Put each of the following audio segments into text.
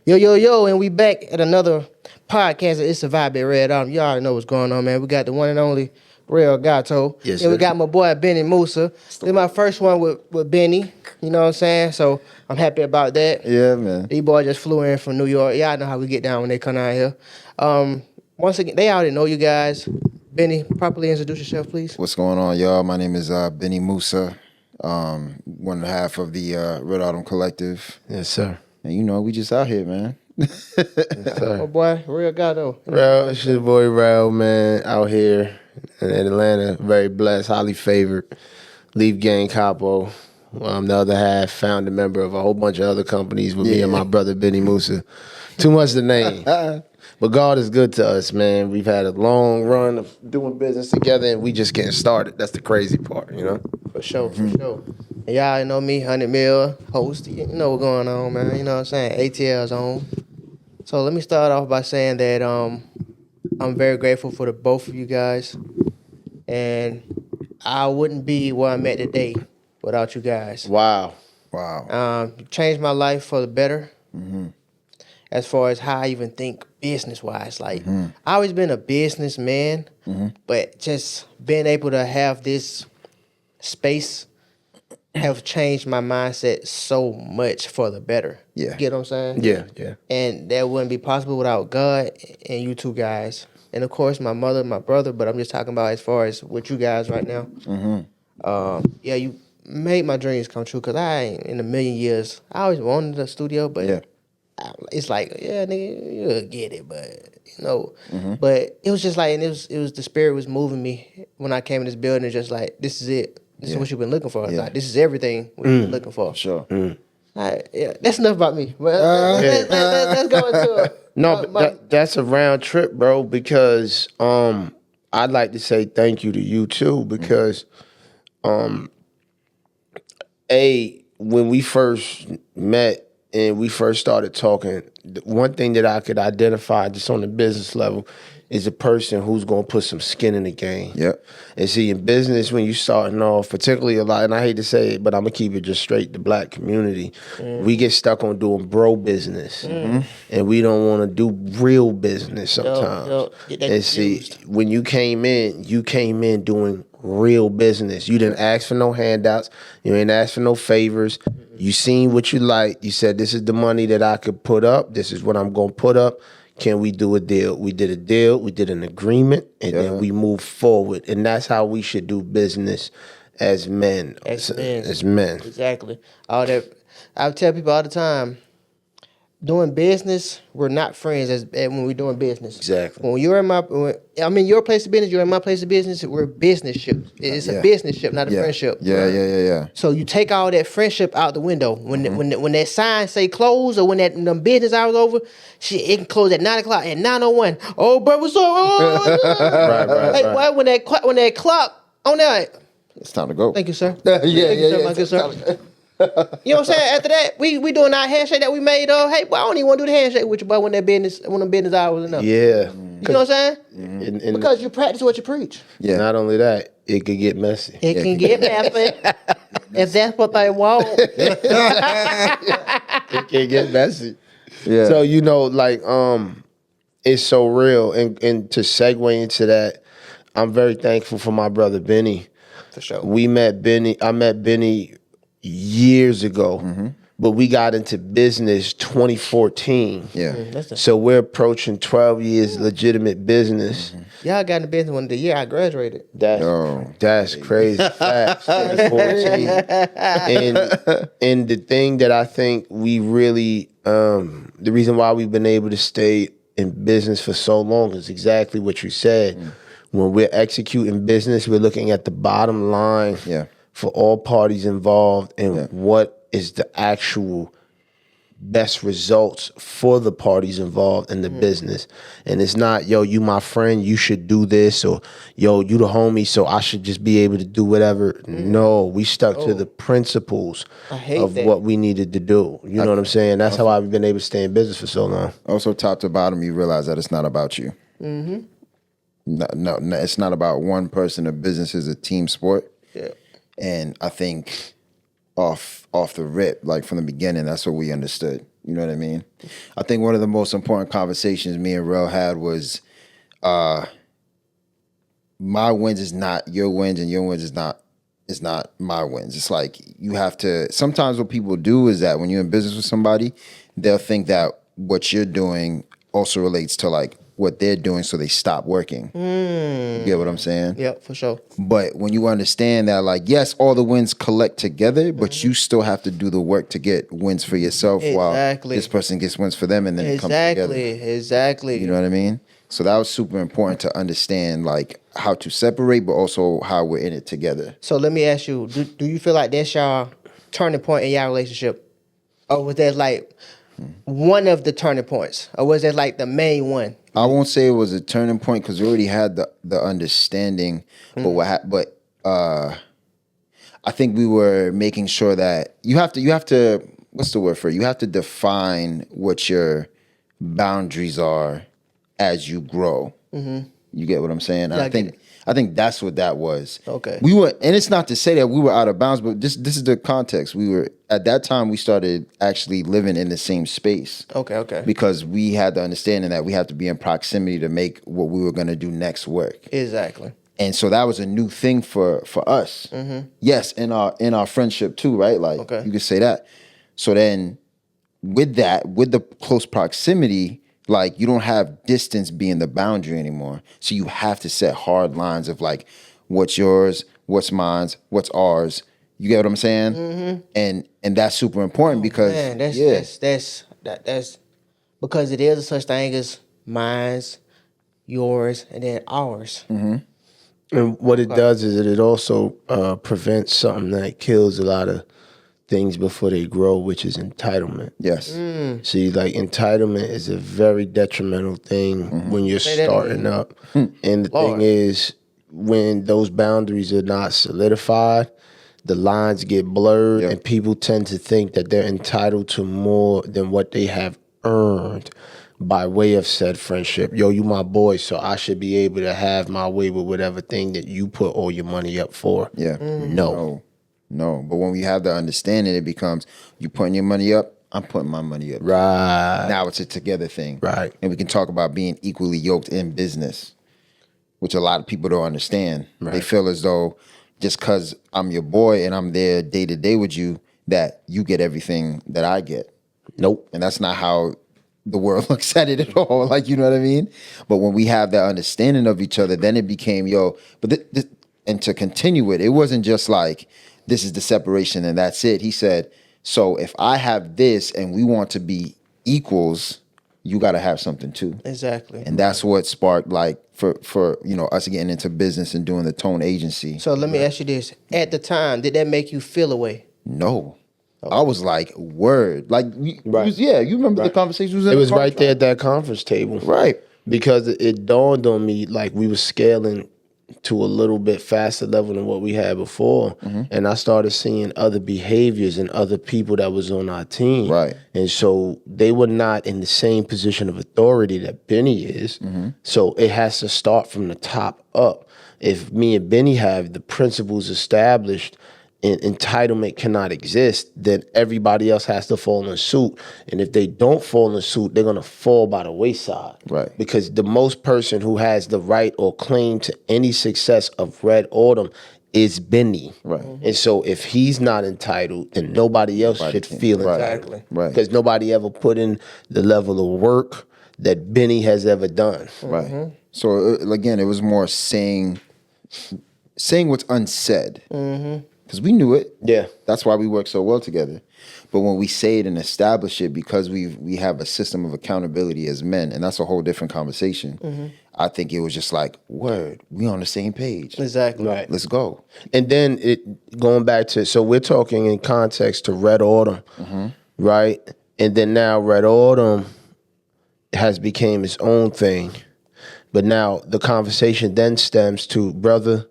Yo, yo, yo, and we back at another podcast. It's a vibe at Red Autumn. You already know what's going on, man. We got the one and only Real Gato. Yes, Then we sir. got my boy Benny Musa. This is my first one with Benny. You know what I'm saying? So I'm happy about that. Yeah, man. These boys just flew in from New York. Y'all know how we get down when they come out here. Once again, they already know you guys. Benny, properly introduce yourself, please. What's going on, y'all? My name is Benny Musa, one and a half of the Red Autumn Collective. Yes, sir. And you know, we just out here, man. Yes, My sir. boy, Real Gato. Raul, it's your boy Raul, man, out here in Atlanta. Very blessed, highly favored. Leaf Gang Capo. I'm the other half, founder member of a whole bunch of other companies with me and my brother Benny Musa. Too much to name. But God is good to us, man. We've had a long run of doing business together, and we just getting started. That's the crazy part, you know? For sure, for sure. And y'all know me, 100 Mil, host. You know what's going on, man. You know what I'm saying? ATL's on. So let me start off by saying that I'm very grateful for the both of you guys. And I wouldn't be where I'm at today without you guys. Wow. Wow. Changed my life for the better. As far as how I even think business-wise. Like, I always been a businessman, but just being able to have this space have changed my mindset so much for the better. Yeah. You get what I'm saying? Yeah. And that wouldn't be possible without God and you two guys. And of course, my mother, my brother, but I'm just talking about as far as with you guys right now. Yeah, you made my dreams come true because I ain't in a million years. I always wanted a studio, but Yeah. it's like, yeah, nigga, you'll get it, but you know. But it was just like, and it was the spirit was moving me when I came in this building. It's just like, this is it. This is what you've been looking for. Yeah. Like, this is everything what you've been looking for. Sure. Yeah, that's enough about me. But let's go into it. No, but that's a round trip, bro, because I'd like to say thank you to you too, because when we first met and we first started talking, one thing that I could identify just on the business level is a person who's gonna put some skin in the game. Yep. And see, in business, when you starting off, particularly a lot, and I hate to say it, but I'm gonna keep it just straight, the black community, we get stuck on doing bro business. And we don't wanna do real business sometimes. Get that And see, confused. when you came in doing real business. You didn't ask for no handouts. You ain't ask for no favors. You seen what you like. You said, this is the money that I could put up. This is what I'm gonna put up. Can we do a deal? We did a deal, we did an agreement, and then we moved forward. And that's how we should do business as men. As men. As men. Exactly. All that. I tell people all the time, doing business, we're not friends when we're doing business. Exactly. When you're in I'm in your place of business, you're in my place of business, we're business ship. It's a business ship, not a Yeah. friendship. Yeah. So you take all that friendship out the window. When that sign say close or when them business hours over, shit, it can close at 9:00 at 9:01. Oh, bro, what's up? Oh, Right. hey, boy, when that clock on there. It's time to go. Thank you, sir. Yeah, Thank you, sir, my good sir. You know what I'm saying? After that, we doing our handshake that we made. Hey, boy, I don't even want to do the handshake with you, boy, when the business hours enough. Yeah. You know what I'm saying? And Because you practice what you preach. Yeah. not only that, it could get messy. It can get messy if that's what they want. It can get messy. Yeah. So it's so real. And to segue into that, I'm very thankful for my brother Benny. For sure. I met Benny years ago, but we got into business 2014. Yeah. So we're approaching 12 years legitimate business. Y'all got in the business when the year I graduated. That's crazy. Facts. 2014. And the thing that I think we really, the reason why we've been able to stay in business for so long is exactly what you said. When we're executing business, we're looking at the bottom line for all parties involved and what is the actual best results for the parties involved in the business. And it's not, yo, you my friend, you should do this, or yo, you the homie, so I should just be able to do whatever. No, we stuck to the principles of what we needed to do. You know what I'm saying? That's how I've been able to stay in business for so long. Also, top to bottom, you realize that it's not about you. No, it's not about one person. A business is a team sport. Yeah. And I think off the rip, like from the beginning, that's what we understood. You know what I mean? I think one of the most important conversations me and Rel had was my wins is not your wins and your wins is not my wins. It's like you have to, sometimes what people do is that when you're in business with somebody, they'll think that what you're doing also relates to like what they're doing, so they stop working. You get what I'm saying? Yep, for sure. But when you understand that, like, yes, all the wins collect together, but you still have to do the work to get wins for yourself while Exactly. this person gets wins for them, and then it comes together. Exactly. You know what I mean? So that was super important to understand, like, how to separate, but also how we're in it together. So let me ask you, do you feel like that's y'all turning point in y'all relationship? Or was that like one of the turning points? Or was that like the main one? I won't say it was a turning point because we already had the understanding, but I think we were making sure that you have to what's the word for it? You have to define what your boundaries are as you grow. You get what I'm saying? Yeah, I think that's what that was. Okay. We were, and it's not to say that we were out of bounds, but this is the context. We were at that time we started actually living in the same space. Okay. Because we had the understanding that we have to be in proximity to make what we were going to do next work. Exactly. And so that was a new thing for us. Yes, in our friendship too, right? Like you could say that. So then with that, with the close proximity, like you don't have distance being the boundary anymore. So you have to set hard lines of like what's yours, what's mine, what's ours. You get what I'm saying? And that's super important because Man, that's because it is a such thing as mine's, yours, and then ours. And what it does is that it also prevents something that kills a lot of things before they grow, which is entitlement. Yes. See, like entitlement is a very detrimental thing when you're Say that starting up. And the thing is, when those boundaries are not solidified, the lines get blurred and people tend to think that they're entitled to more than what they have earned by way of said friendship. Yo, you my boy, so I should be able to have my way with whatever thing that you put all your money up for. Yeah. No. But when we have the understanding, it becomes you putting your money up, I'm putting my money up. Right. Now it's a together thing. Right. And we can talk about being equally yoked in business, which a lot of people don't understand. Right. They feel as though just because I'm your boy and I'm there day to day with you, that you get everything that I get. Nope. And that's not how the world looks at it at all. Like, you know what I mean? But when we have that understanding of each other, then it became, and to continue it wasn't just like, this is the separation and that's it. He said, so if I have this and we want to be equals, you got to have something too. Exactly. And that's what sparked like for us getting into business and doing the Tone Agency. So let me ask you this. At the time, did that make you feel away? No. I was like, word. Like, you remember the conversation? It was right there at that conference table. Right. Because it dawned on me like we were scaling to a little bit faster level than what we had before. And I started seeing other behaviors and other people that was on our team. Right. And so they were not in the same position of authority that Benny is. So it has to start from the top up. If me and Benny have the principles established and entitlement cannot exist, then everybody else has to fall in suit. And if they don't fall in suit, they're going to fall by the wayside. Right. Because the most person who has the right or claim to any success of Red Autumn is Benny. Right. And so if he's not entitled, then nobody else should feel entitled. Exactly. Right. Because nobody ever put in the level of work that Benny has ever done. Right. So again, it was more saying what's unsaid. Because we knew it. Yeah. That's why we work so well together. But when we say it and establish it, because we have a system of accountability as men, and that's a whole different conversation. I think it was just like, word, we on the same page. Exactly. Right. Let's go. And then going back to, so we're talking in context to Red Autumn, right? And then now Red Autumn has became its own thing. But now the conversation then stems to, brother,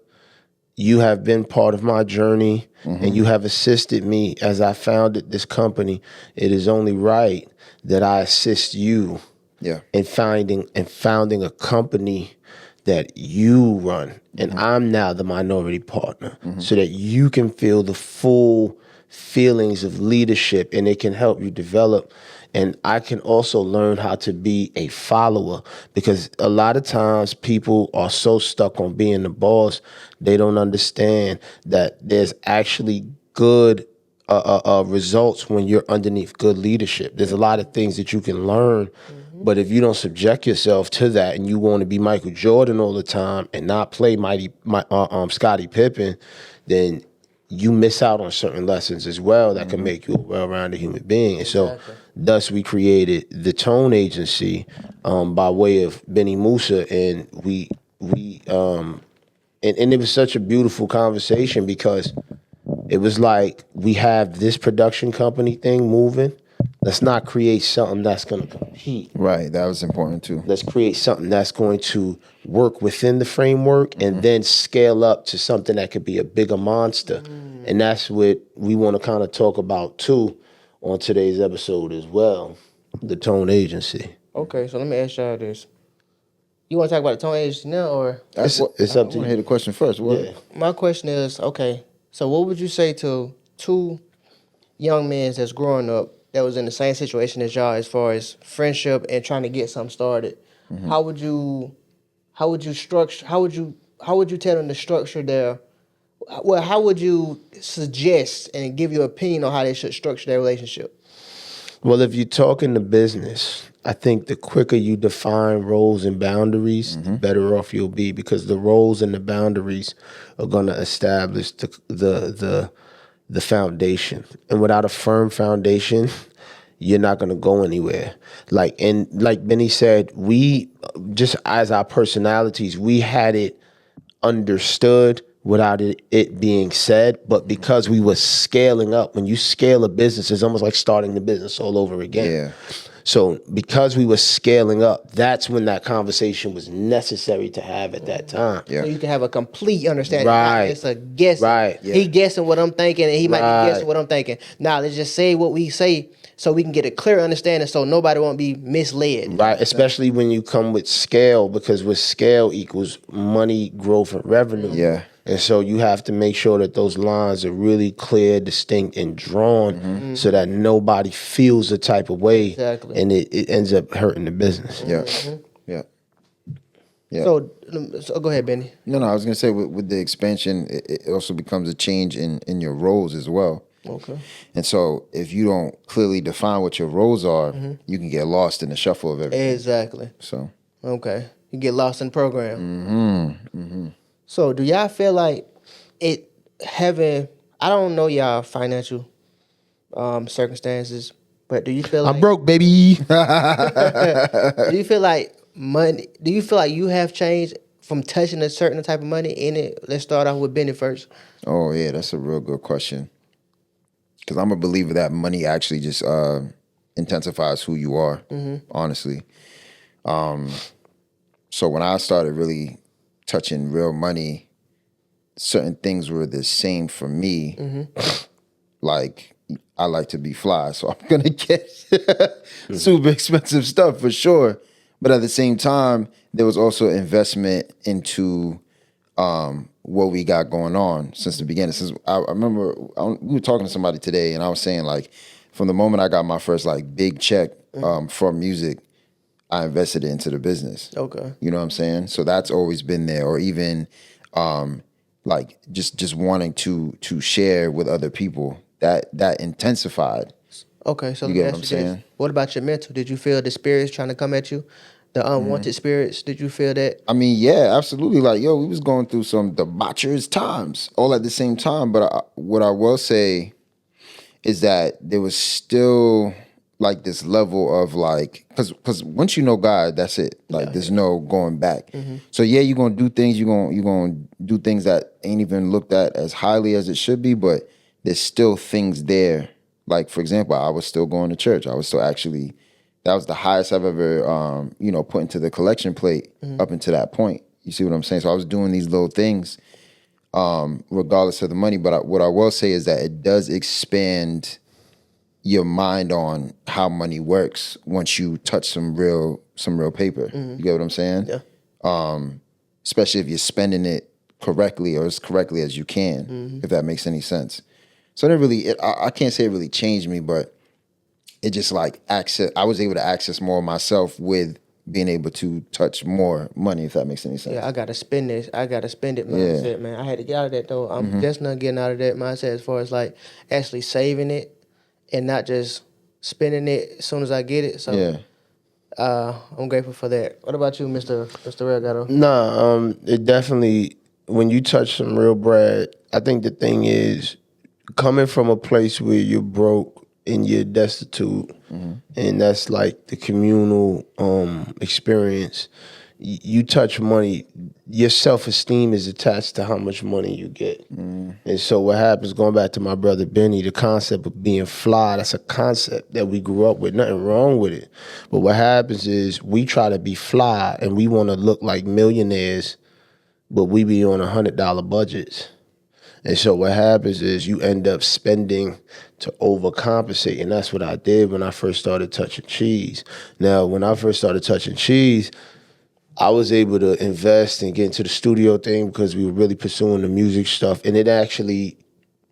you have been part of my journey and you have assisted me as I founded this company. It is only right that I assist you in founding a company that you run. And I'm now the minority partner so that you can feel the full feelings of leadership, and it can help you develop. And I can also learn how to be a follower, because a lot of times people are so stuck on being the boss, they don't understand that there's actually good results when you're underneath good leadership. There's a lot of things that you can learn, but if you don't subject yourself to that and you want to be Michael Jordan all the time and not play Scottie Pippen, then you miss out on certain lessons as well that can make you a well-rounded human being. And so thus we created the Tone Agency by way of Benny Musa, and we and it was such a beautiful conversation, because it was like, we have this production company thing moving. Let's not create something that's going to compete. Right, that was important too. Let's create something that's going to work within the framework and then scale up to something that could be a bigger monster. And that's what we want to kind of talk about too on today's episode as well, the Tone Agency. Okay, so let me ask y'all this. You want to talk about the Tone Agency now, or? It's up to I you. want to hear the question first. What? Yeah. My question is, okay, so what would you say to two young men that's growing up that was in the same situation as y'all as far as friendship and trying to get something started? How would you tell them to structure their, well, how would you suggest and give your opinion on how they should structure their relationship? Well, if you're talking to business, I think the quicker you define roles and boundaries, the better off you'll be, because the roles and the boundaries are going to establish the foundation. And without a firm foundation, you're not going to go anywhere. Like Benny said, we, just as our personalities, we had it understood without it being said, but because we were scaling up. When you scale a business, it's almost like starting the business all over again. Yeah. So because we were scaling up, that's when that conversation was necessary to have at that time. Yeah. So you can have a complete understanding. Right. Not just a guess. Right. Yeah. He guessing what I'm thinking, and he might Right. be guessing what I'm thinking. Now let's just say what we say so we can get a clear understanding, so nobody won't be misled. Right, especially when you come with scale, because with scale equals money, growth, and revenue. Yeah. And so you have to make sure that those lines are really clear, distinct, and drawn, so that nobody feels the type of way. Exactly. And it ends up hurting the business. Yeah. Yeah. Yeah. So go ahead, Benny. No, I was gonna say with the expansion, it also becomes a change in your roles as well. Okay. And so if you don't clearly define what your roles are, you can get lost in the shuffle of everything. Exactly. So Okay. You get lost in the program. So do y'all feel like it having, I don't know y'all financial circumstances, but do you feel like I'm broke, baby. do you feel like money, do you feel like you have changed from touching a certain type of money in it? Let's start off with Benny first. oh yeah, that's a real good question. Because I'm a believer that money actually just intensifies who you are, honestly. So when I started really touching real money, certain things were the same for me. Like, I like to be fly, so I'm gonna get super expensive stuff for sure. But at the same time, there was also investment into what we got going on since the beginning. Since I remember we were talking to somebody today, and I was saying, like, from the moment I got my first like big check from music, I invested it into the business. Okay. You know what I'm saying? So that's always been there. Or even like just wanting to share with other people. That intensified. Okay, so You let me get what ask I'm you saying? this. What about your mental? Did you feel the spirits trying to come at you? The unwanted spirits, did you feel that? I mean, yeah, absolutely. Like, yo, we was going through some debaucherous times all at the same time. But what I will say is that there was still like this level of like, because once you know God, that's it. Like, there's no going back. So yeah, you're gonna do things. You're gonna do things that ain't even looked at as highly as it should be. But there's still things there. Like, for example, I was still going to church. I was still actually. That was the highest I've ever, put into the collection plate up until that point. You see what I'm saying? So I was doing these little things, regardless of the money. But what I will say is that it does expand your mind on how money works once you touch some real paper. You get what I'm saying? Yeah. Especially if you're spending it correctly or as correctly as you can, if that makes any sense. So that really, I can't say it really changed me, but it just like I was able to access more of myself with being able to touch more money, if that makes any sense. Yeah, I gotta spend this. I gotta spend it mindset, man. I had to get out of that though. I'm just not getting out of that mindset as far as like actually saving it and not just spending it as soon as I get it. So Yeah. I'm grateful for that. What about you, Mr. Regato? Nah, it definitely, when you touch some real bread, I think the thing is coming from a place where you're broke and you're destitute, and that's like the communal experience. You touch money, your self-esteem is attached to how much money you get. And so what happens, going back to my brother Benny, the concept of being fly, that's a concept that we grew up with, nothing wrong with it. But what happens is we try to be fly and we want to look like millionaires, but we be on $100 budgets. And so what happens is you end up spending to overcompensate. And that's what I did when I first started touching cheese. Now, when I first started touching cheese, I was able to invest and get into the studio thing because we were really pursuing the music stuff. And it actually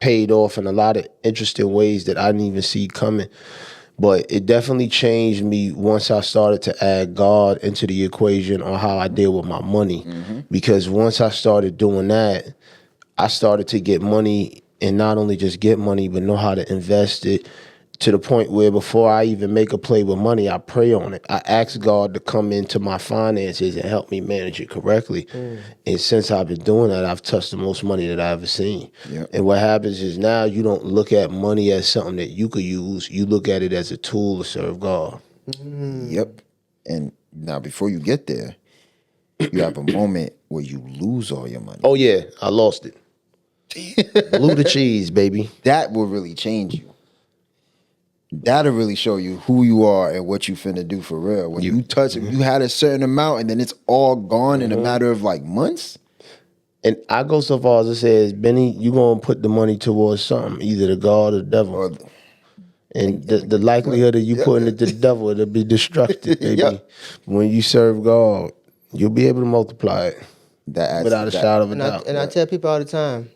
paid off in a lot of interesting ways that I didn't even see coming. But it definitely changed me once I started to add God into the equation on how I deal with my money. Because once I started doing that, I started to get money, and not only just get money, but know how to invest it, to the point where before I even make a play with money, I pray on it. I ask God to come into my finances and help me manage it correctly. And since I've been doing that, I've touched the most money that I've ever seen. Yep. And what happens is now you don't look at money as something that you could use. You look at it as a tool to serve God. Yep. And now before you get there, you have a moment where you lose all your money. Oh yeah, I lost it. Blew the cheese, baby. That will really change you. That'll really show you who you are and what you finna do for real. When you touch it, you had a certain amount and then it's all gone in a matter of like months. And I go so far as to say, Benny, you gonna put the money towards something, either the God or the devil. And the likelihood of you putting it to the devil, it'll be destructive, baby. When you serve God, you'll be able to multiply it without a shadow of a doubt. And I tell people all the time,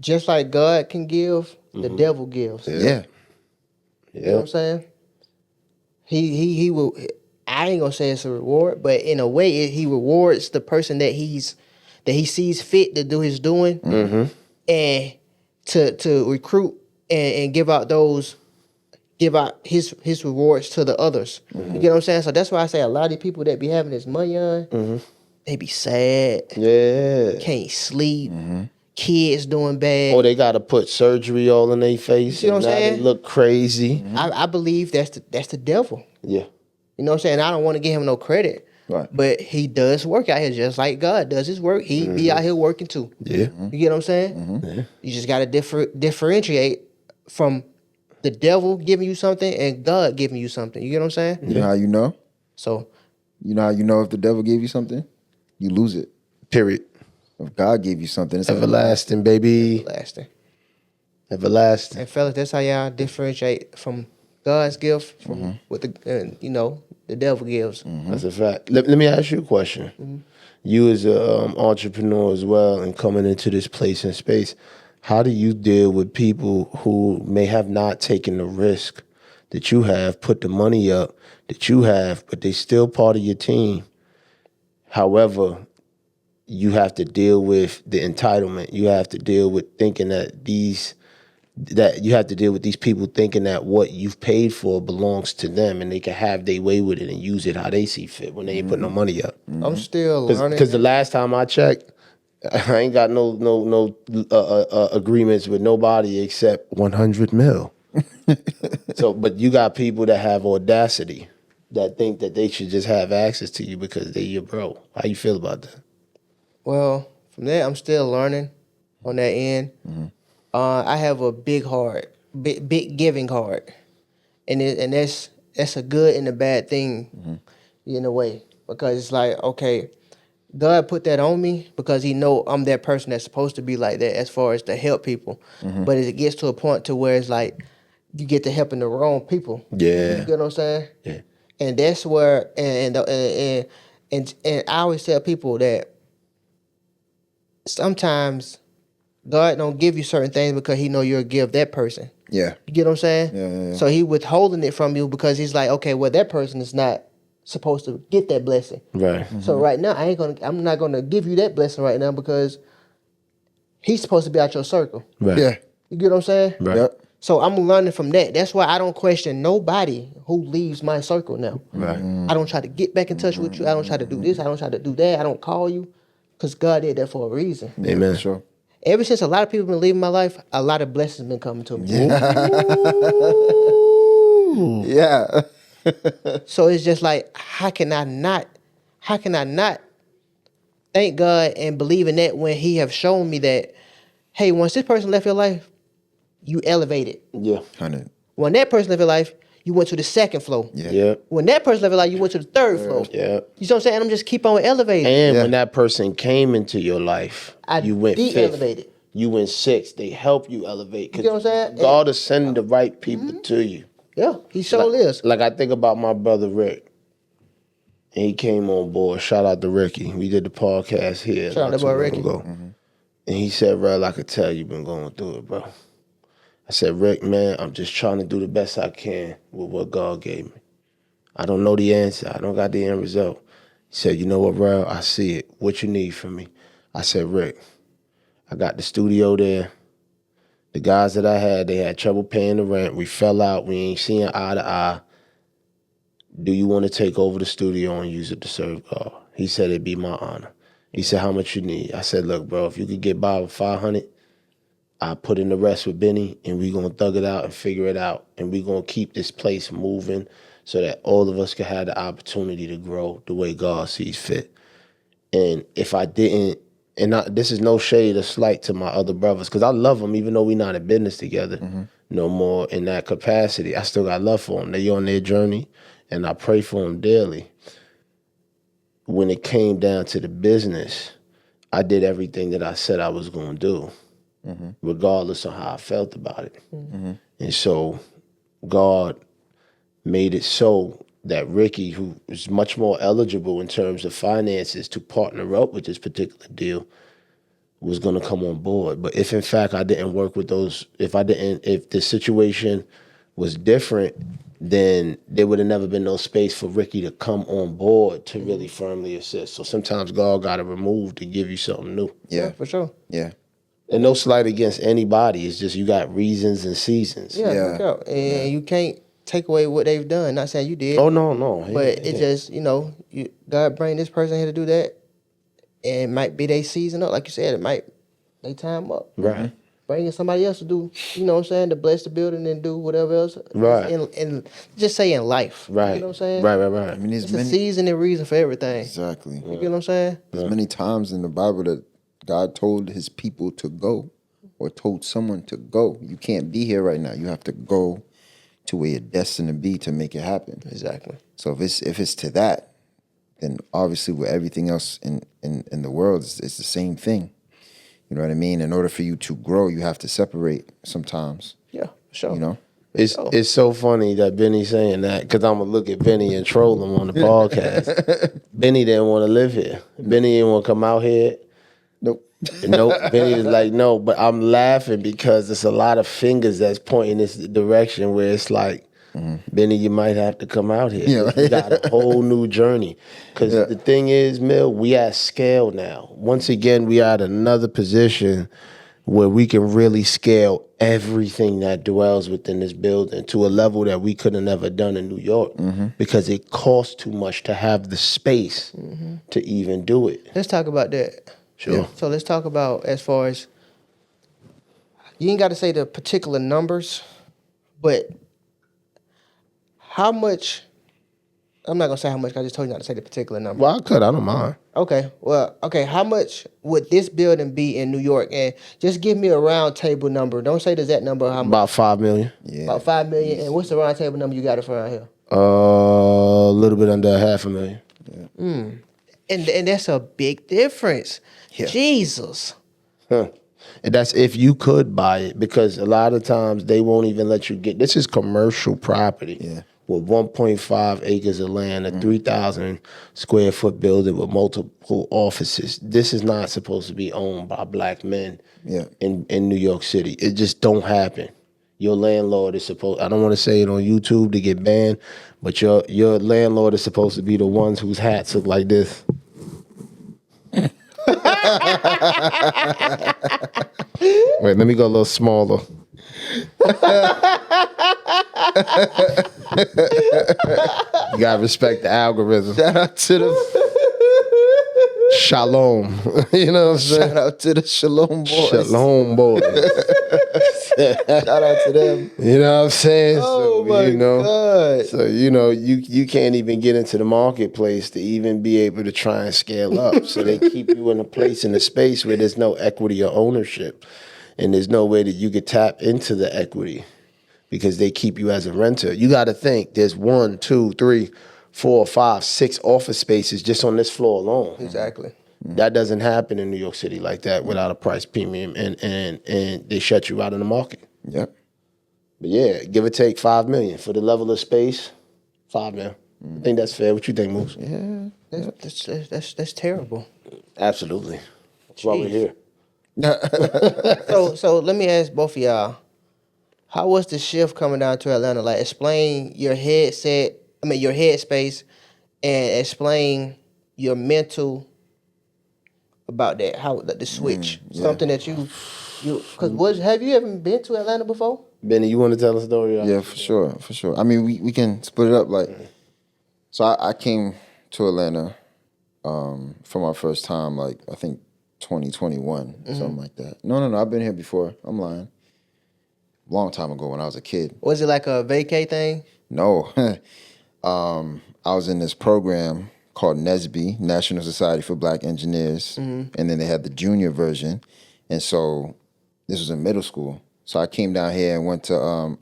just like God can give, the devil gives. Yeah. You know what I'm saying? He will. I ain't gonna say it's a reward, but in a way, he rewards the person that he sees fit to do his doing, and to recruit and give out his rewards to the others. You get what I'm saying? So that's why I say a lot of people that be having this money on, they be sad, can't sleep. Kids doing bad. Or they got to put surgery all in their face. You know what I'm saying? They look crazy. I believe that's the devil. Yeah. You know what I'm saying? I don't want to give him no credit. Right. But he does work out here just like God does his work. He be out here working too. Yeah. You get what I'm saying? Yeah. You just got to differentiate from the devil giving you something and God giving you something. You get what I'm saying? You know how you know? So, You know how you know if the devil gave you something? You lose it. Period. If God gave you something, it's Everlasting, baby. lasting. Everlasting. And fellas, that's how y'all differentiate from God's gift from what the devil gives. That's a fact. Let me ask you a question. You as an entrepreneur as well and coming into this place and space, how do you deal with people who may have not taken the risk that you have, put the money up that you have, but they still part of your team? However, you have to deal with the entitlement. You have to deal with thinking that you have to deal with these people thinking that what you've paid for belongs to them and they can have their way with it and use it how they see fit when they ain't put no money up. I'm still learning. Because the last time I checked, I ain't got no agreements with nobody except 100 mil. So, but you got people that have audacity that think that they should just have access to you because they your bro. How you feel about that? Well, from there, I'm still learning on that end. I have a big heart, big giving heart, and that's a good and a bad thing in a way, because it's like, okay, God put that on me because He know I'm that person that's supposed to be like that as far as to help people, but it gets to a point to where it's like you get to helping the wrong people. Yeah. You get what I'm saying? Yeah. And that's where and I always tell people that sometimes God don't give you certain things because he know you'll give that person. Yeah. You get what I'm saying? Yeah. So he withholding it from you because he's like, okay, well, that person is not supposed to get that blessing. Right. So right now, I'm not gonna give you that blessing right now because he's supposed to be out your circle. Right. Yeah. You get what I'm saying? Right. Yep. So I'm learning from that. That's why I don't question nobody who leaves my circle now. Right. I don't try to get back in touch with you. I don't try to do this. I don't try to do that. I don't call you because God did that for a reason. Amen. For sure. Ever since a lot of people been leaving my life, a lot of blessings been coming to me. Yeah. So it's just like, how can I not thank God and believe in that when he have shown me that, hey, once this person left your life, you elevated. Yeah. 100. When that person left your life, you went to the second floor. Yeah. Yeah. When that person left your life, you went to the third floor. Yeah. You know what I'm saying? I'm just keep on elevating. And Yeah. when that person came into your life, I you went fifth. de-elevated. You went sixth. They help you elevate. You get what I'm saying? God is sending the right people to you. Yeah, he sure is. Like I think about my brother Rick. And he came on board. Shout out to Ricky. We did the podcast here. Shout out not to boy too long Ricky. ago. And he said, Rel, I could tell you've been going through it, bro. I said, Rick, man, I'm just trying to do the best I can with what God gave me. I don't know the answer. I don't got the end result. He said, you know what, Rel? I see it. What you need from me? I said, Rick, I got the studio there. The guys that I had, they had trouble paying the rent. We fell out. We ain't seeing eye to eye. Do you want to take over the studio and use it to serve God? He said, it'd be my honor. He said, how much you need? I said, look, bro, if you could get by with 500, I put in the rest with Benny, and we going to thug it out and figure it out. And we going to keep this place moving so that all of us can have the opportunity to grow the way God sees fit. And if I didn't, this is no shade or slight to my other brothers, because I love them, even though we not in business together no more in that capacity. I still got love for them. They on their journey, and I pray for them daily. When it came down to the business, I did everything that I said I was going to do, regardless of how I felt about it. And so God made it so that Ricky, who is much more eligible in terms of finances to partner up with this particular deal, was going to come on board. But if in fact I didn't work with those, if the situation was different, then there would have never been no space for Ricky to come on board to really firmly assist. So sometimes God got to remove to give you something new. Yeah. For sure. Yeah. And no slight against anybody. It's just you got reasons and seasons. Yeah, Yeah. no doubt. And you can't take away what they've done. Not saying you did. Oh, no. But it's just, God bring this person here to do that. And it might be they season up. Like you said, it might they time up. Right. Bringing somebody else to do, you know what I'm saying, to bless the building and do whatever else. Right. And just say in life. Right. You know what I'm saying? Right. I mean, It's a season and reason for everything. Exactly. You get what I'm saying? There's many times in the Bible that God told his people to go or told someone to go. You can't be here right now. You have to go to where you're destined to be to make it happen. Exactly. So if it's to that, then obviously with everything else in the world, it's the same thing. You know what I mean? In order for you to grow, you have to separate sometimes. Yeah, for sure. You know? It's so funny that Benny's saying that, because I'm going to look at Benny and troll him on the podcast. Benny didn't want to live here. Benny didn't want to come out here. Nope. Nope. Benny was like, no, but I'm laughing because there's a lot of fingers that's pointing this direction where it's like, Benny, you might have to come out here. Yeah. You got a whole new journey. Because the thing is, Mill, we at scale now. Once again, we are at another position where we can really scale everything that dwells within this building to a level that we could have never done in New York because it costs too much to have the space to even do it. Let's talk about that. Sure. Yeah. So let's talk about as far as, you ain't got to say the particular numbers, but how much, I'm not going to say how much, 'cause I just told you not to say the particular number. Well, I could. I don't mind. Okay, how much would this building be in New York? And just give me a round table number. Don't say the exact number. How much? About 5 million. Yeah. About 5 million. And what's the round table number you got it for around here? A little bit under $500,000. And that's a big difference. Yeah. Jesus. Huh. And that's if you could buy it, because a lot of times they won't even let you get. This is commercial property. Yeah. with 1.5 acres of land, a 3,000 square foot building with multiple offices. This is not supposed to be owned by black men in New York City. It just don't happen. Your landlord is supposed, I don't want to say it on YouTube to get banned, but your landlord is supposed to be the ones whose hats look like this. Wait, let me go a little smaller. You gotta respect the algorithm. Shout out to the Shalom. You know what I'm saying? shout out to the Shalom boys. Shalom boys. Shout out to them. You know what I'm saying? Oh my God. So you can't even get into the marketplace to even be able to try and scale up. So they keep you in a place in a space where there's no equity or ownership. And there's no way that you could tap into the equity because they keep you as a renter. You got to think there's 1, 2, 3, 4, 5, 6 office spaces just on this floor alone. Exactly. That doesn't happen in New York City like that without a price premium, and they shut you out of the market. Yep. But yeah, give or take $5 million for the level of space. $5 million. I think that's fair. What you think, Moose? Yeah. That's terrible. Absolutely. That's why we're here. So let me ask both of y'all, how was the shift coming down to Atlanta? Like, explain your your headspace, and explain your mental about that. How the switch, something that you because have you ever been to Atlanta before? Benny, you want to tell a story? Yeah, for sure. I mean, we can split it up. Like, so I came to Atlanta for my first time, like, I think 2021, something like that. No, I've been here before. I'm lying. Long time ago when I was a kid. Was it like a vacay thing? No. I was in this program called NSBE, National Society for Black Engineers, and then they had the junior version. And so this was in middle school. So I came down here and went to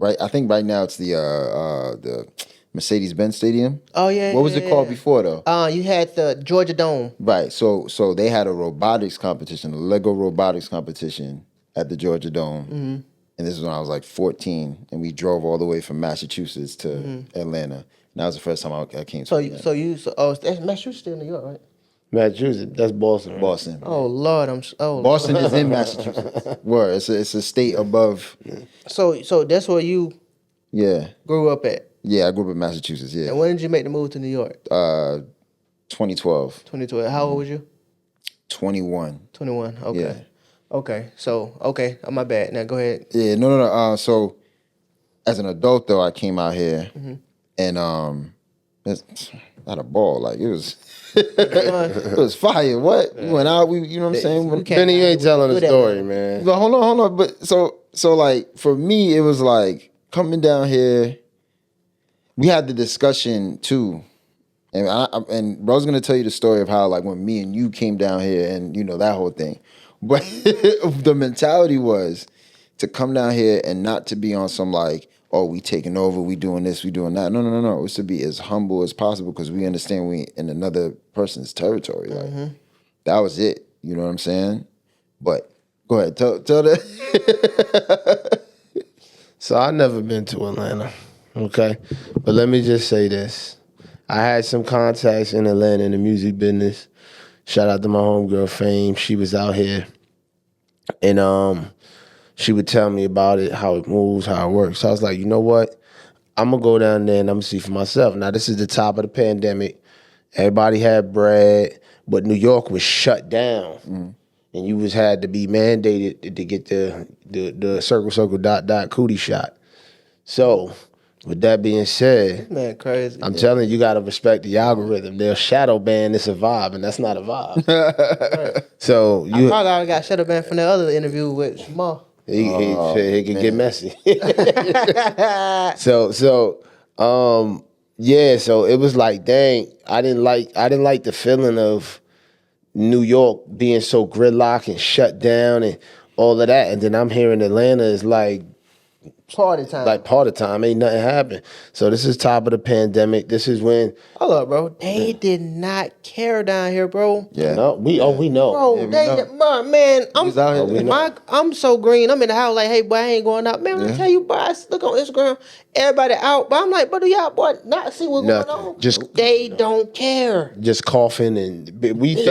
I think right now it's the Mercedes-Benz Stadium. Oh yeah. What was it called before though? You had the Georgia Dome. Right. So they had a robotics competition, a Lego robotics competition at the Georgia Dome. And this is when I was like 14, and we drove all the way from Massachusetts to Atlanta. And that was the first time I came to Atlanta. That's Massachusetts still in New York, right? Massachusetts, that's Boston. Right? Boston. Oh Lord, Boston is in Massachusetts. Word, it's a state above. So that's where you grew up at. Yeah, I grew up in Massachusetts. Yeah. And when did you make the move to New York? 2012. 2012. How old was you? 21. 21. Okay. Yeah. Okay. So my bad. Now go ahead. Yeah. No. So as an adult though, I came out here and it's not a ball. Like it was. It was fire. What? We went out. You know what I'm saying? Benny, you ain't telling the story, man. But hold on. But so like for me, it was like coming down here. We had the discussion too, and bro's gonna tell you the story of how like when me and you came down here and you know that whole thing. But the mentality was to come down here and not to be on some like, oh, we taking over, we doing this, we doing that. No. It was to be as humble as possible because we understand we in another person's territory. Like that was it. You know what I'm saying? But go ahead, tell that. So I never been to Atlanta, okay? But let me just say this. I had some contacts in Atlanta in the music business. Shout out to my homegirl Fame. She was out here. And she would tell me about it, how it moves, how it works. So I was like, you know what? I'm going to go down there and I'm going to see for myself. Now, this is the top of the pandemic. Everybody had bread, but New York was shut down. And you had to be mandated to get the circle, dot, cootie shot. So, with that being said, Man, crazy. I'm telling you, got to respect the algorithm. They'll shadow ban this a vibe, and that's not a vibe. Right. So I probably got shadow banned from the other interview with Shamal. He could get messy. So it was like, dang, I didn't like the feeling of New York being so gridlock and shut down and all of that. And then I'm here in Atlanta is like party time. Like party time. Ain't nothing happened. So this is top of the pandemic. This is when hold up, bro. They did not care down here, bro. Yeah. No, we know. Bro, I'm so green. I'm in the house like, hey, boy, I ain't going out. Man, I'm gonna tell you, bro, I look on Instagram. everybody out. But I'm like, but do y'all boy not see what's Nothing. going on? Just- they don't care. Just coughing and we think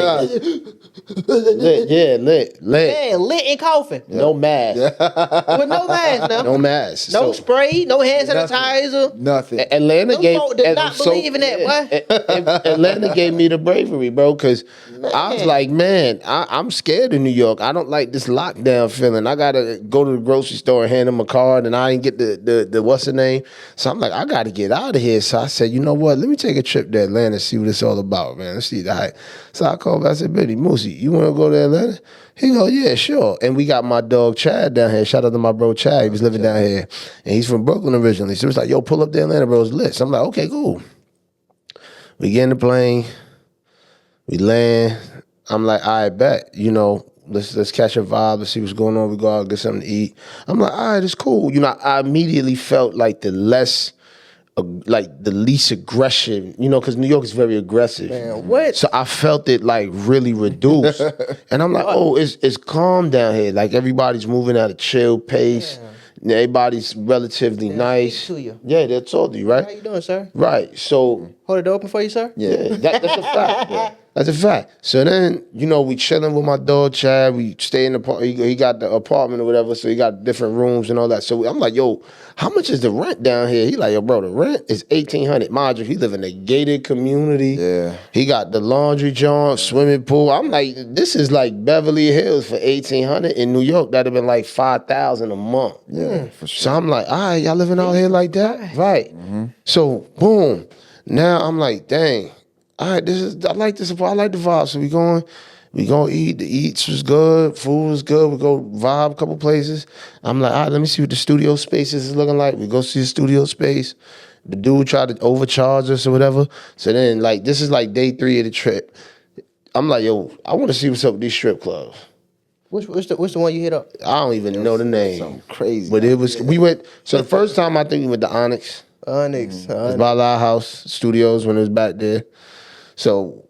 lit. Man, lit and coughing. No mask. With no mask now. No mask. No So, spray, no hand sanitizer. Nothing. Atlanta Them gave folk did not believe in that, boy. Atlanta gave me the bravery, bro, because I was like, man, I'm scared of New York. I don't like this lockdown feeling. I gotta go to the grocery store and hand them a card, and I didn't get the what's the name. So I'm like, I gotta get out of here. So I said, you know what? Let me take a trip to Atlanta and see what it's all about, man. Let's see the hype. So I called. I said, Billy Moosey, you want to go to Atlanta? He go, yeah, sure. And we got my dog Chad down here. Shout out to my bro Chad. He was living down here, and he's from Brooklyn originally. So it's like, yo, pull up to Atlanta, bro. It's lit. So I'm like, okay, cool. We get in the plane. We land. I'm like, all right, bet. You know, let's catch a vibe. Let's see what's going on. We go out, get something to eat. I'm like, all right, it's cool. You know, I immediately felt like the least aggression, you know, because New York is very aggressive. Man, what? So I felt it like really reduced. And I'm like, oh, it's calm down here. Like everybody's moving at a chill pace. Yeah. Everybody's relatively nice. To you. Yeah, that's all you, right? How you doing, sir? Right. So Hold it open for you, sir? yeah, that's a fact. Yeah. That's a fact. So then, you know, we chilling with my dog Chad. We stay in the he got the apartment or whatever, so he got different rooms and all that. So I'm like, yo, how much is the rent down here? He like, yo, bro, the rent is $1,800. Mind you, he live in a gated community. Yeah. He got the laundry joint, swimming pool. I'm like, this is like Beverly Hills for $1,800. In New York, that'd have been like $5,000 a month. Yeah, for sure. So I'm like, all right, y'all living out here like that? Right. So, boom. Now I'm like, dang. All right, I like this. I like the vibe. So we going eat. The eats was good. Food was good. We go vibe a couple places. I'm like, all right, let me see what the studio spaces is looking like. We go see the studio space. The dude tried to overcharge us or whatever. So then, like, this is like day 3 of the trip. I'm like, yo, I want to see what's up with these strip clubs. What's the one you hit up? I don't even know the name. Something crazy. But it was, we went, so the first time I think we went to Onyx. Onyx. It was by Loud House Studios when it was back there. So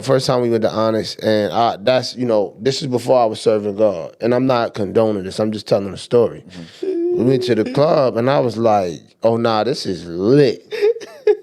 first time we went to Onyx, and that's, you know, this is before I was serving God, and I'm not condoning this. I'm just telling a story. We went to the club, and I was like, "Oh nah, this is lit."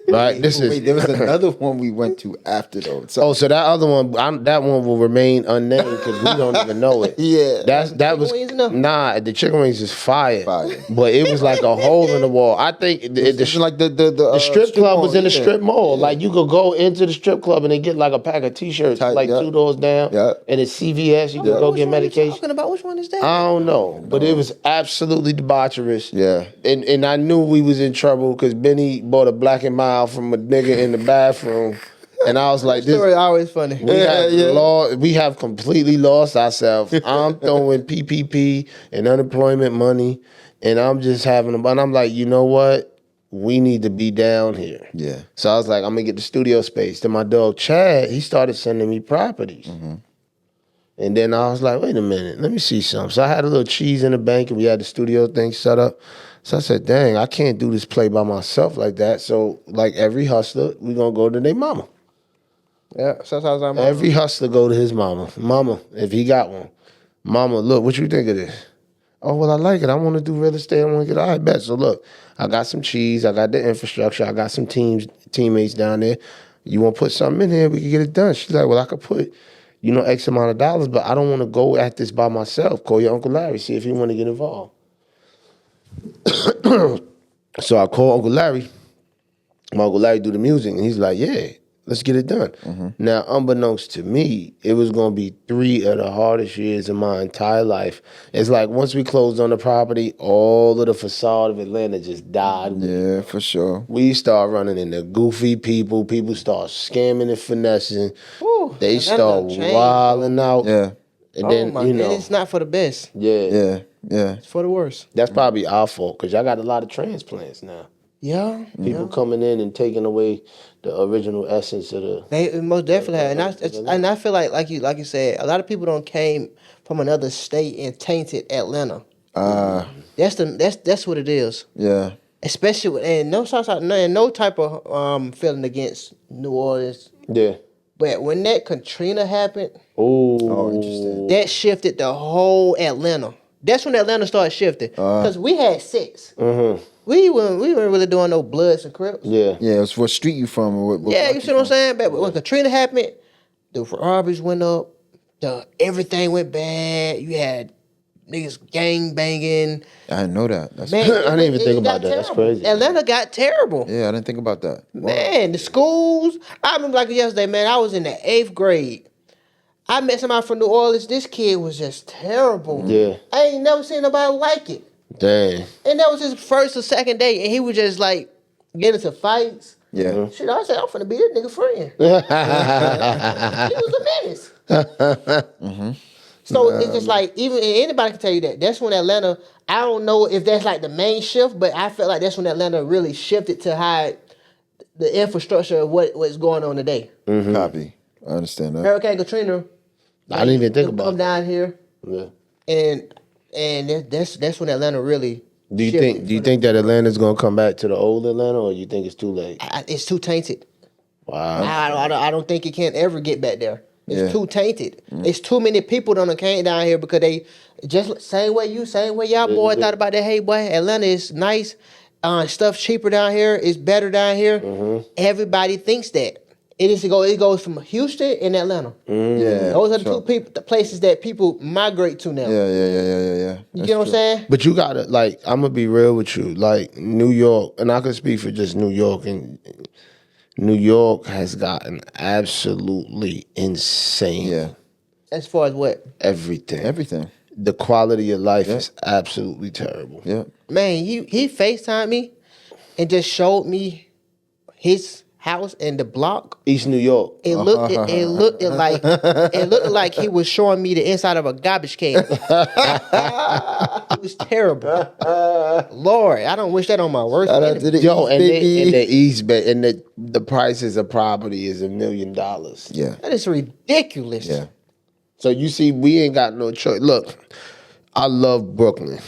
Right? Wait, there was another one we went to after though. So, So that other one, that one will remain unnamed because we don't even know it. Yeah. that was wings, no? nah. The chicken wings is fire, Fire. but it was like a hole in the wall. I think it's like the strip club was mall, in the yeah. strip mall. Like you could go into the strip club and then get like a pack of T-shirts, like yeah. 2 doors down, Yeah. and it's CVS. You could go Which get one you medication. talking about? Which one is that? I don't know, but it was absolutely debaucherous. Yeah. And I knew we was in trouble because Benny bought a Black and Mild from a nigga in the bathroom, and I was like, "This Story always funny. we have completely lost ourselves. I'm throwing PPP and unemployment money, and I'm just having a. And I'm like, you know what? We need to be down here. Yeah. So I was like, I'm gonna get the studio space. Then my dog Chad, he started sending me properties. And then I was like, wait a minute, let me see something. So I had a little cheese in the bank, and we had the studio thing set up. So I said, dang, I can't do this play by myself like that. So like every hustler, we gonna go to their mama. Yeah, sometimes I'm Every hustler go to his mama. Mama, if he got one. Mama, look, what you think of this? Oh, well, I like it. I want to do real estate. I want to get, all right, bet. So look, I got some cheese. I got the infrastructure. I got some teammates down there. You want to put something in here? We can get it done. She's like, well, I could put, you know, X amount of dollars, but I don't want to go at this by myself. Call your Uncle Larry, see if he want to get involved. So I call Uncle Larry. My Uncle Larry do the music, and he's like, yeah, let's get it done. Now, unbeknownst to me, it was going to be 3 of the hardest years of my entire life. It's like once we closed on the property, all of the facade of Atlanta just died. Yeah, for sure. We start running into goofy people. People start scamming and finessing. Whew, They that start done changed. wilding out. Yeah. And then, you know, it's not for the best. Yeah. It's for the worst. that's probably our fault because y'all got a lot of transplants now. Yeah, People coming in and taking away the original essence of the. they most definitely have, and I feel like you said, a lot of people don't came from another state and tainted Atlanta. That's what it is. Yeah. Especially with, and no type of feeling against New Orleans, Yeah. but when that Katrina happened, Oh, interesting. that shifted the whole Atlanta. That's when Atlanta started shifting because we had 6. we weren't really doing no Bloods and Crips. Yeah. Yeah, it's what street you from or what Yeah, block you see what I'm from. saying? But when Katrina happened, the robberies went up, everything went bad. You had niggas gang banging. I didn't know that. That's Man, I didn't even think it about got that. That's terrible. crazy. Atlanta got terrible. yeah, I didn't think about that. Man, the schools. I remember like yesterday, man. I was in the 8th grade. I met somebody from New Orleans. This kid was just terrible. Yeah. I ain't never seen nobody like it. Dang. And that was his first or second day, and he was just like getting into fights. Yeah. Shit, I said, I'm finna be this nigga friend. He was a menace. So it's just like, even anybody can tell you that. That's when Atlanta, I don't know if that's like the main shift, but I felt like that's when Atlanta really shifted to how the infrastructure of what's going on today. Copy. I understand that. Hurricane Katrina, I didn't even think come about that. down here, Yeah. and that's when Atlanta really. Do you shifted think that Atlanta's gonna come back to the old Atlanta, or you think it's too late? It's too tainted. Wow. I don't think it can ever get back there. It's Yeah. too tainted. It's too many people done came down here because they just same way y'all boy thought about that. Hey boy, Atlanta is nice. Stuff cheaper down here. It's better down here. Everybody thinks that. It goes from Houston and Atlanta. Yeah. Those are the places that people migrate to now. Yeah. You get what I'm saying? But you gotta, like, I'm gonna be real with you. Like, New York, and I can speak for just New York, and New York has gotten absolutely insane. Yeah. As far as what? Everything. Everything. The quality of life is absolutely terrible. Yeah. Man, he FaceTimed me and just showed me his house and the block. East New York. It looked like he was showing me the inside of a garbage can. It was terrible. Lord, I don't wish that on my worst Shout out enemy. to the Yo, East, and baby. the East Bay, and the prices of property is $1 million. Yeah. That is ridiculous. Yeah. So you see, we ain't got no choice. Look, I love Brooklyn.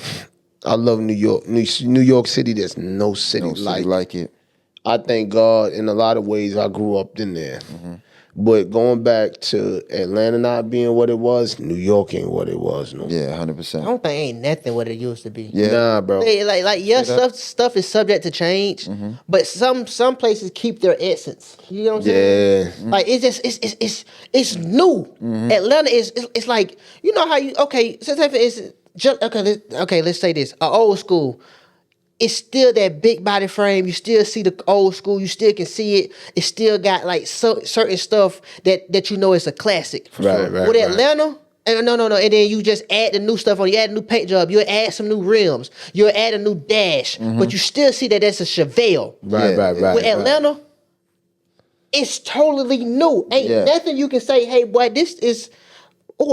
I love New York. New York City, there's no city No city like like it. I thank God in a lot of ways I grew up in there. But going back to Atlanta not being what it was, New York ain't what it was. No. Yeah, I 100%. don't think ain't nothing what it used to be. Yeah. Nah, bro. Stuff is subject to change, but some places keep their essence. You know what I'm saying? Yeah. Like it's new. Atlanta it's like, you know how let's say this, a old school. It's still that big body frame. You still see the old school. You still can see it. It still got like certain stuff that you know is a classic. Right. With Atlanta, no. And then you just add the new stuff on. You add a new paint job. You'll add some new rims. You'll add a new dash. But you still see that that's a Chevelle. Right. With Atlanta, it's totally new. Ain't nothing you can say, hey, boy, this is,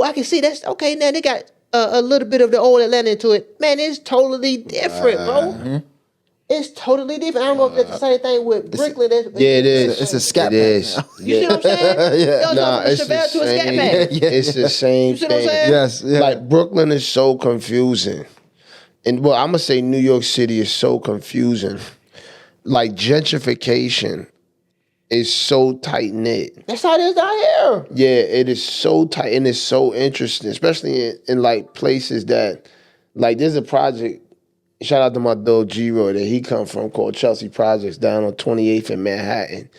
I can see that's, okay, now they got a little bit of the old Atlanta into it. Man, it's totally different, bro. It's totally different. I don't know if that's the same thing with Brooklyn. Yeah, it is. It's a scat It pack is. now. You see what I'm saying? Yeah. Nah, it's the Chevelle to a scat same. pack. It's the same You see what I'm thing. saying? Yes. Yeah. Like Brooklyn is so confusing, and well, I'm gonna say New York City is so confusing. Like gentrification is so tight knit. That's how it is down here. Yeah, it is so tight and it's so interesting, especially in like places that, like, there's a project. Shout out to my dog G-Roy that he come from called Chelsea Projects down on 28th in Manhattan.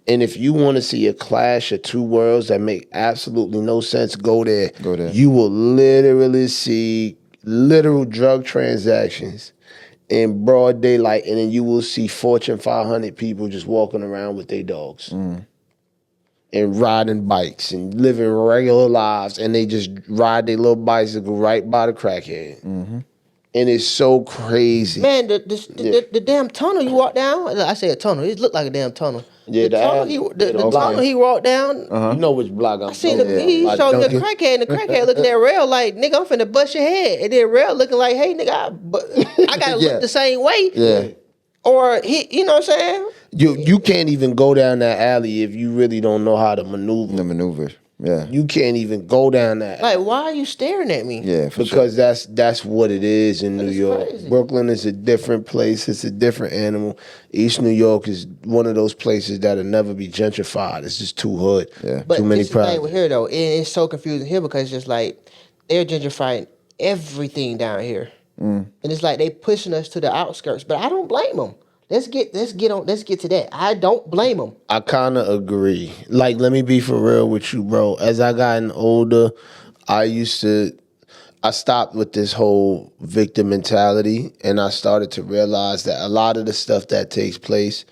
And if you want to see a clash of two worlds that make absolutely no sense, go there. Go there. You will literally see literal drug transactions in broad daylight, and then you will see Fortune 500 people just walking around with their dogs and riding bikes and living regular lives, and they just ride their little bicycle right by the crackhead. And it's so crazy. Man, the damn tunnel you walk down. I say a tunnel. It looked like a damn tunnel. Yeah, the tunnel he walked down. You know which block I'm I seen talking he about. showed me Dunkin'. the crackhead, and the crackhead looking at Rail like, nigga, I'm finna bust your head. And then Rail looking like, hey, nigga, I gotta Yeah. look the same way. Yeah. Or you know what I'm saying? You can't even go down that alley if you really don't know how to maneuver. The maneuvers. Yeah. You can't even go down that alley. Like, why are you staring at me? Yeah, for sure. Because that's what it is in New is York. crazy. Brooklyn is a different place. It's a different animal. East New York is one of those places that'll never be gentrified. It's just too hood. Yeah. But Too many this is the thing projects. with here though, it's so confusing here because it's just like they're gentrifying everything down here. and it's like they pushing us to the outskirts. But I don't blame them. Let's get to that. I don't blame them. I kind of agree. Like, let me be for real with you, bro. As I gotten older, I stopped with this whole victim mentality, and I started to realize that a lot of the stuff that takes place,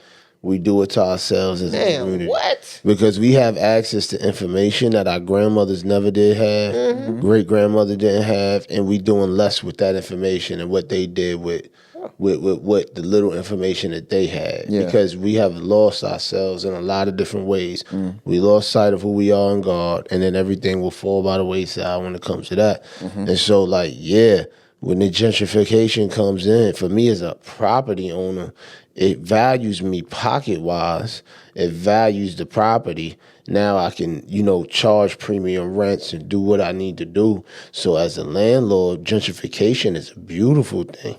we do it to ourselves as a community. What? Because we have access to information that our grandmothers never did have, great grandmother didn't have, and we doing less with that information and what they did with what the little information that they had. Yeah. Because we have lost ourselves in a lot of different ways. We lost sight of who we are in God, and then everything will fall by the wayside when it comes to that. And so, like, yeah, when the gentrification comes in, for me as a property owner, it values me pocket-wise. It values the property. Now I can, charge premium rents and do what I need to do. So as a landlord, gentrification is a beautiful thing.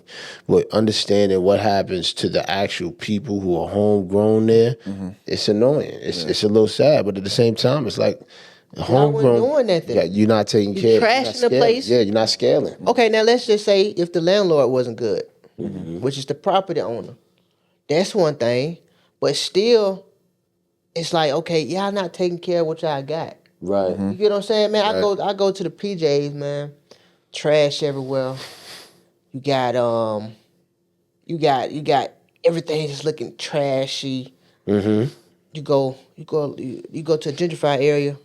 But understanding what happens to the actual people who are homegrown there, it's annoying. It's a little sad, but at the same time, it's like homegrown. Doing that then. Yeah, you're not taking care of trashing the place. Yeah, you're not scaling. Okay, now let's just say if the landlord wasn't good, which is the property owner, that's one thing. But still, it's like, okay, y'all not taking care of what y'all got. Right. You get what I'm saying, man? I go to the PJs, man. Trash everywhere. You got everything just looking trashy. You go to a gentrified area,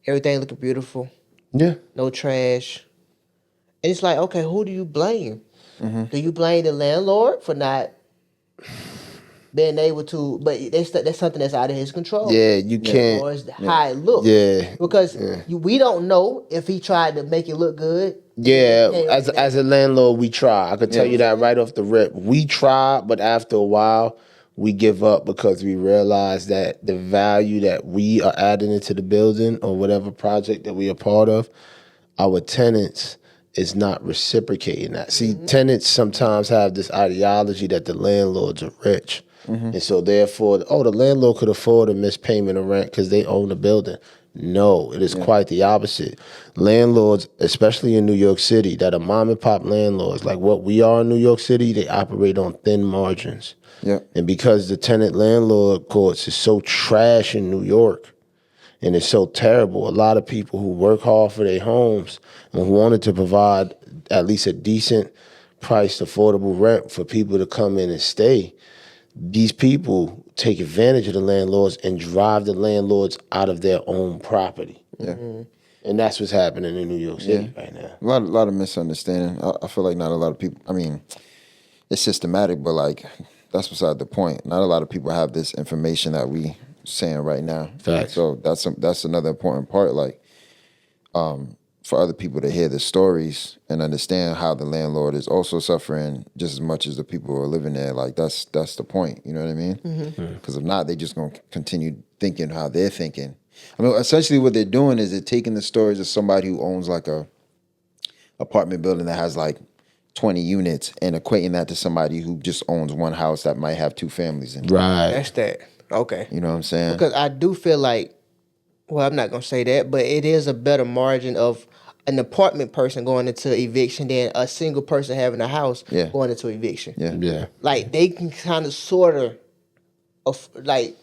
everything looking beautiful. Yeah. No trash. And it's like, okay, who do you blame? Do you blame the landlord for not being able to? But that's something that's out of his control. Yeah, you can't. Or it's how it looks. Yeah. Because we don't know if he tried to make it look good. Yeah, as a landlord, we try. I could tell you that right off the rip. We try, but after a while, we give up because we realize that the value that we are adding into the building or whatever project that we are part of, our tenants is not reciprocating that. See, tenants sometimes have this ideology that the landlords are rich. And so therefore, the landlord could afford a missed payment of rent because they own the building. No, it is quite the opposite. Landlords, especially in New York City, that are mom and pop landlords, like what we are in New York City, they operate on thin margins. Yeah. And because the tenant landlord courts is so trash in New York and it's so terrible, a lot of people who work hard for their homes and who wanted to provide at least a decent priced, affordable rent for people to come in and stay, these people take advantage of the landlords and drive the landlords out of their own property. Yeah. And that's what's happening in New York City right now. A lot of misunderstanding. I feel like not a lot of people, I mean, it's systematic, but like, that's beside the point. Not a lot of people have this information that we saying right now. Facts. So that's another important part. Like, for other people to hear the stories and understand how the landlord is also suffering just as much as the people who are living there. Like that's the point. You know what I mean? Because if not, they just gonna continue thinking how they're thinking. I mean, essentially what they're doing is they're taking the stories of somebody who owns like a apartment building that has like 20 units and equating that to somebody who just owns one house that might have two families in it. Right. That's that. Okay. You know what I'm saying? Because I do feel like, well, I'm not going to say that, but it is a better margin of an apartment person going into eviction than a single person having a house going into eviction. Yeah. Yeah. Like, they can kind of sort of, like,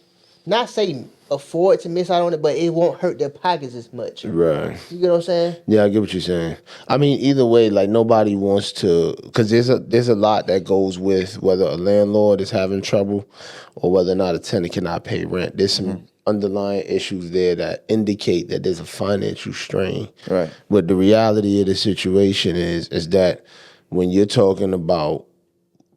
not say afford to miss out on it, but it won't hurt their pockets as much. Right. You get what I'm saying? Yeah, I get what you're saying. I mean, either way, like nobody wants to, because there's a lot that goes with whether a landlord is having trouble or whether or not a tenant cannot pay rent. There's some underlying issues there that indicate that there's a financial strain. Right. But the reality of the situation is that when you're talking about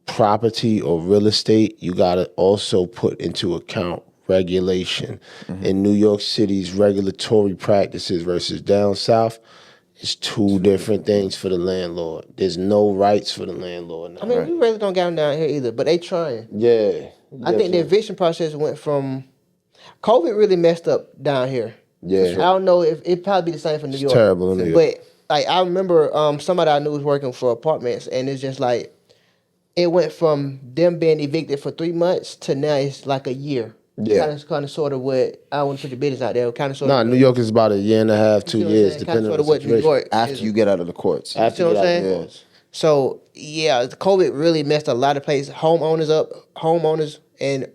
property or real estate, you got to also put into account regulation. In New York City's regulatory practices versus down south, it's two different things for the landlord. There's no rights for the landlord now. I mean, we really don't got them down here either, but they trying. Yeah. I think the eviction process went from... COVID really messed up down here. Yeah. I don't know if it'd probably be the same for New York. terrible in New York. But like I remember somebody I knew was working for apartments, and it's just like it went from them being evicted for 3 months to now it's like a year. Yeah. Kind of sort of what I don't want to put the business out there. Kind of sort Nah, of. New York is about a year and a half, 2 years, depending on the what New situation. York After is. you get out of the courts. After You know what I'm that, saying? yes. So yeah, COVID really messed a lot of places, homeowners and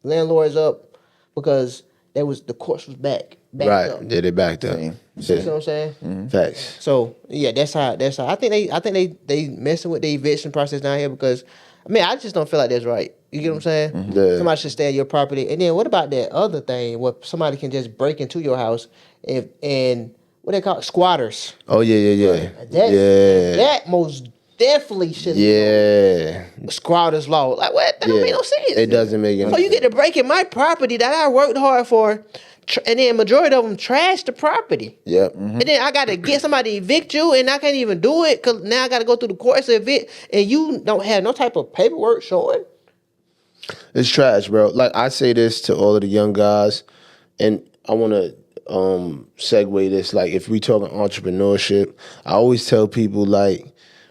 landlords up because the courts was backed Right. up. Yeah, they backed up. Same. You see what Yeah. I'm saying? Facts. So yeah, that's how I think they messing with the eviction process down here because I mean I just don't feel like that's right. You get what I'm saying? Yeah. Somebody should stay at your property. And then what about that other thing where somebody can just break into your house and what they call it? Squatters? Oh yeah. That most definitely should Yeah. squatters law. Like what? That don't make no sense. It doesn't make any So you sense. get to break in my property that I worked hard for, and then majority of them trash the property. Yep. And then I got to get somebody to evict you, and I can't even do it because now I got to go through the courts to evict, and you don't have no type of paperwork showing. It's trash, bro. Like I say this to all of the young guys, and I want to segue this. Like if we talking entrepreneurship, I always tell people like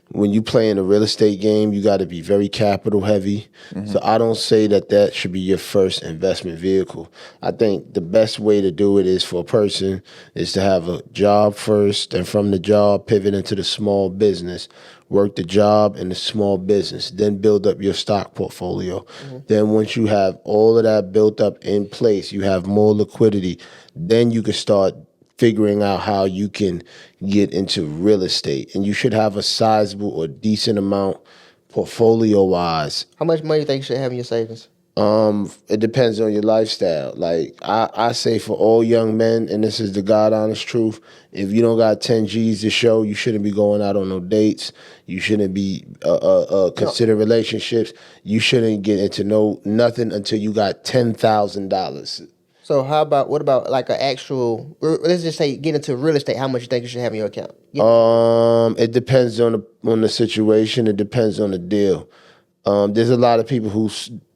when you play in a real estate game, you got to be very capital heavy. So I don't say that should be your first investment vehicle. I think the best way to do it is for a person is to have a job first, and from the job pivot into the small business. Work the job and the small business, then build up your stock portfolio. Then once you have all of that built up in place, you have more liquidity, then you can start figuring out how you can get into real estate. And you should have a sizable or decent amount portfolio-wise. How much money you think you should have in your savings? It depends on your lifestyle. Like I say for all young men, and this is the God honest truth, if you don't got 10 G's to show, you shouldn't be going out on no dates. You shouldn't be consider relationships. You shouldn't get into nothing until you got $10,000. So what about like an actual, let's just say get into real estate, how much you think you should have in your account? It depends on the situation. It depends on the deal. There's a lot of people who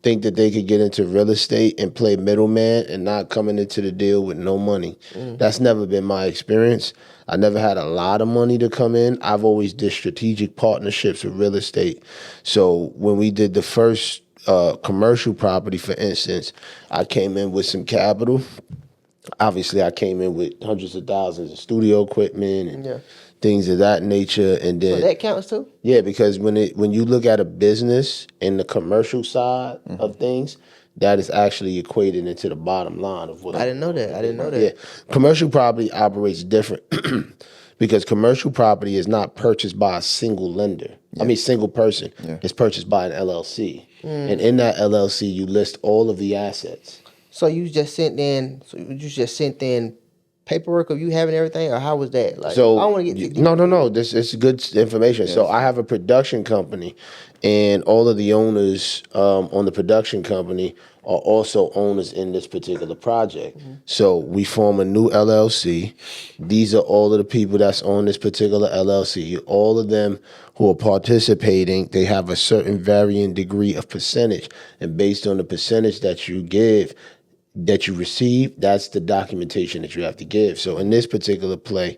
think that they could get into real estate and play middleman and not coming into the deal with no money. That's never been my experience. I never had a lot of money to come in. I've always did strategic partnerships with real estate. So when we did the first commercial property, for instance, I came in with some capital. Obviously, I came in with hundreds of thousands of studio equipment and things of that nature. And then So that counts too? yeah, because when you look at a business in the commercial side of things, that is actually equated into the bottom line of what I didn't know that. Yeah, commercial property operates different because commercial property is not purchased by a single lender. I mean, single person. It's purchased by an LLC, and in that LLC, you list all of the assets. So you just sent in paperwork of you having everything, or how was that? Like, So I don't want to get no. This is good information. So I have a production company, and all of the owners on the production company are also owners in this particular project. So we form a new LLC. These are all of the people that's on this particular LLC. All of them who are participating, they have a certain varying degree of percentage, and based on the percentage that you give, that you receive, that's the documentation that you have to give. So in this particular play,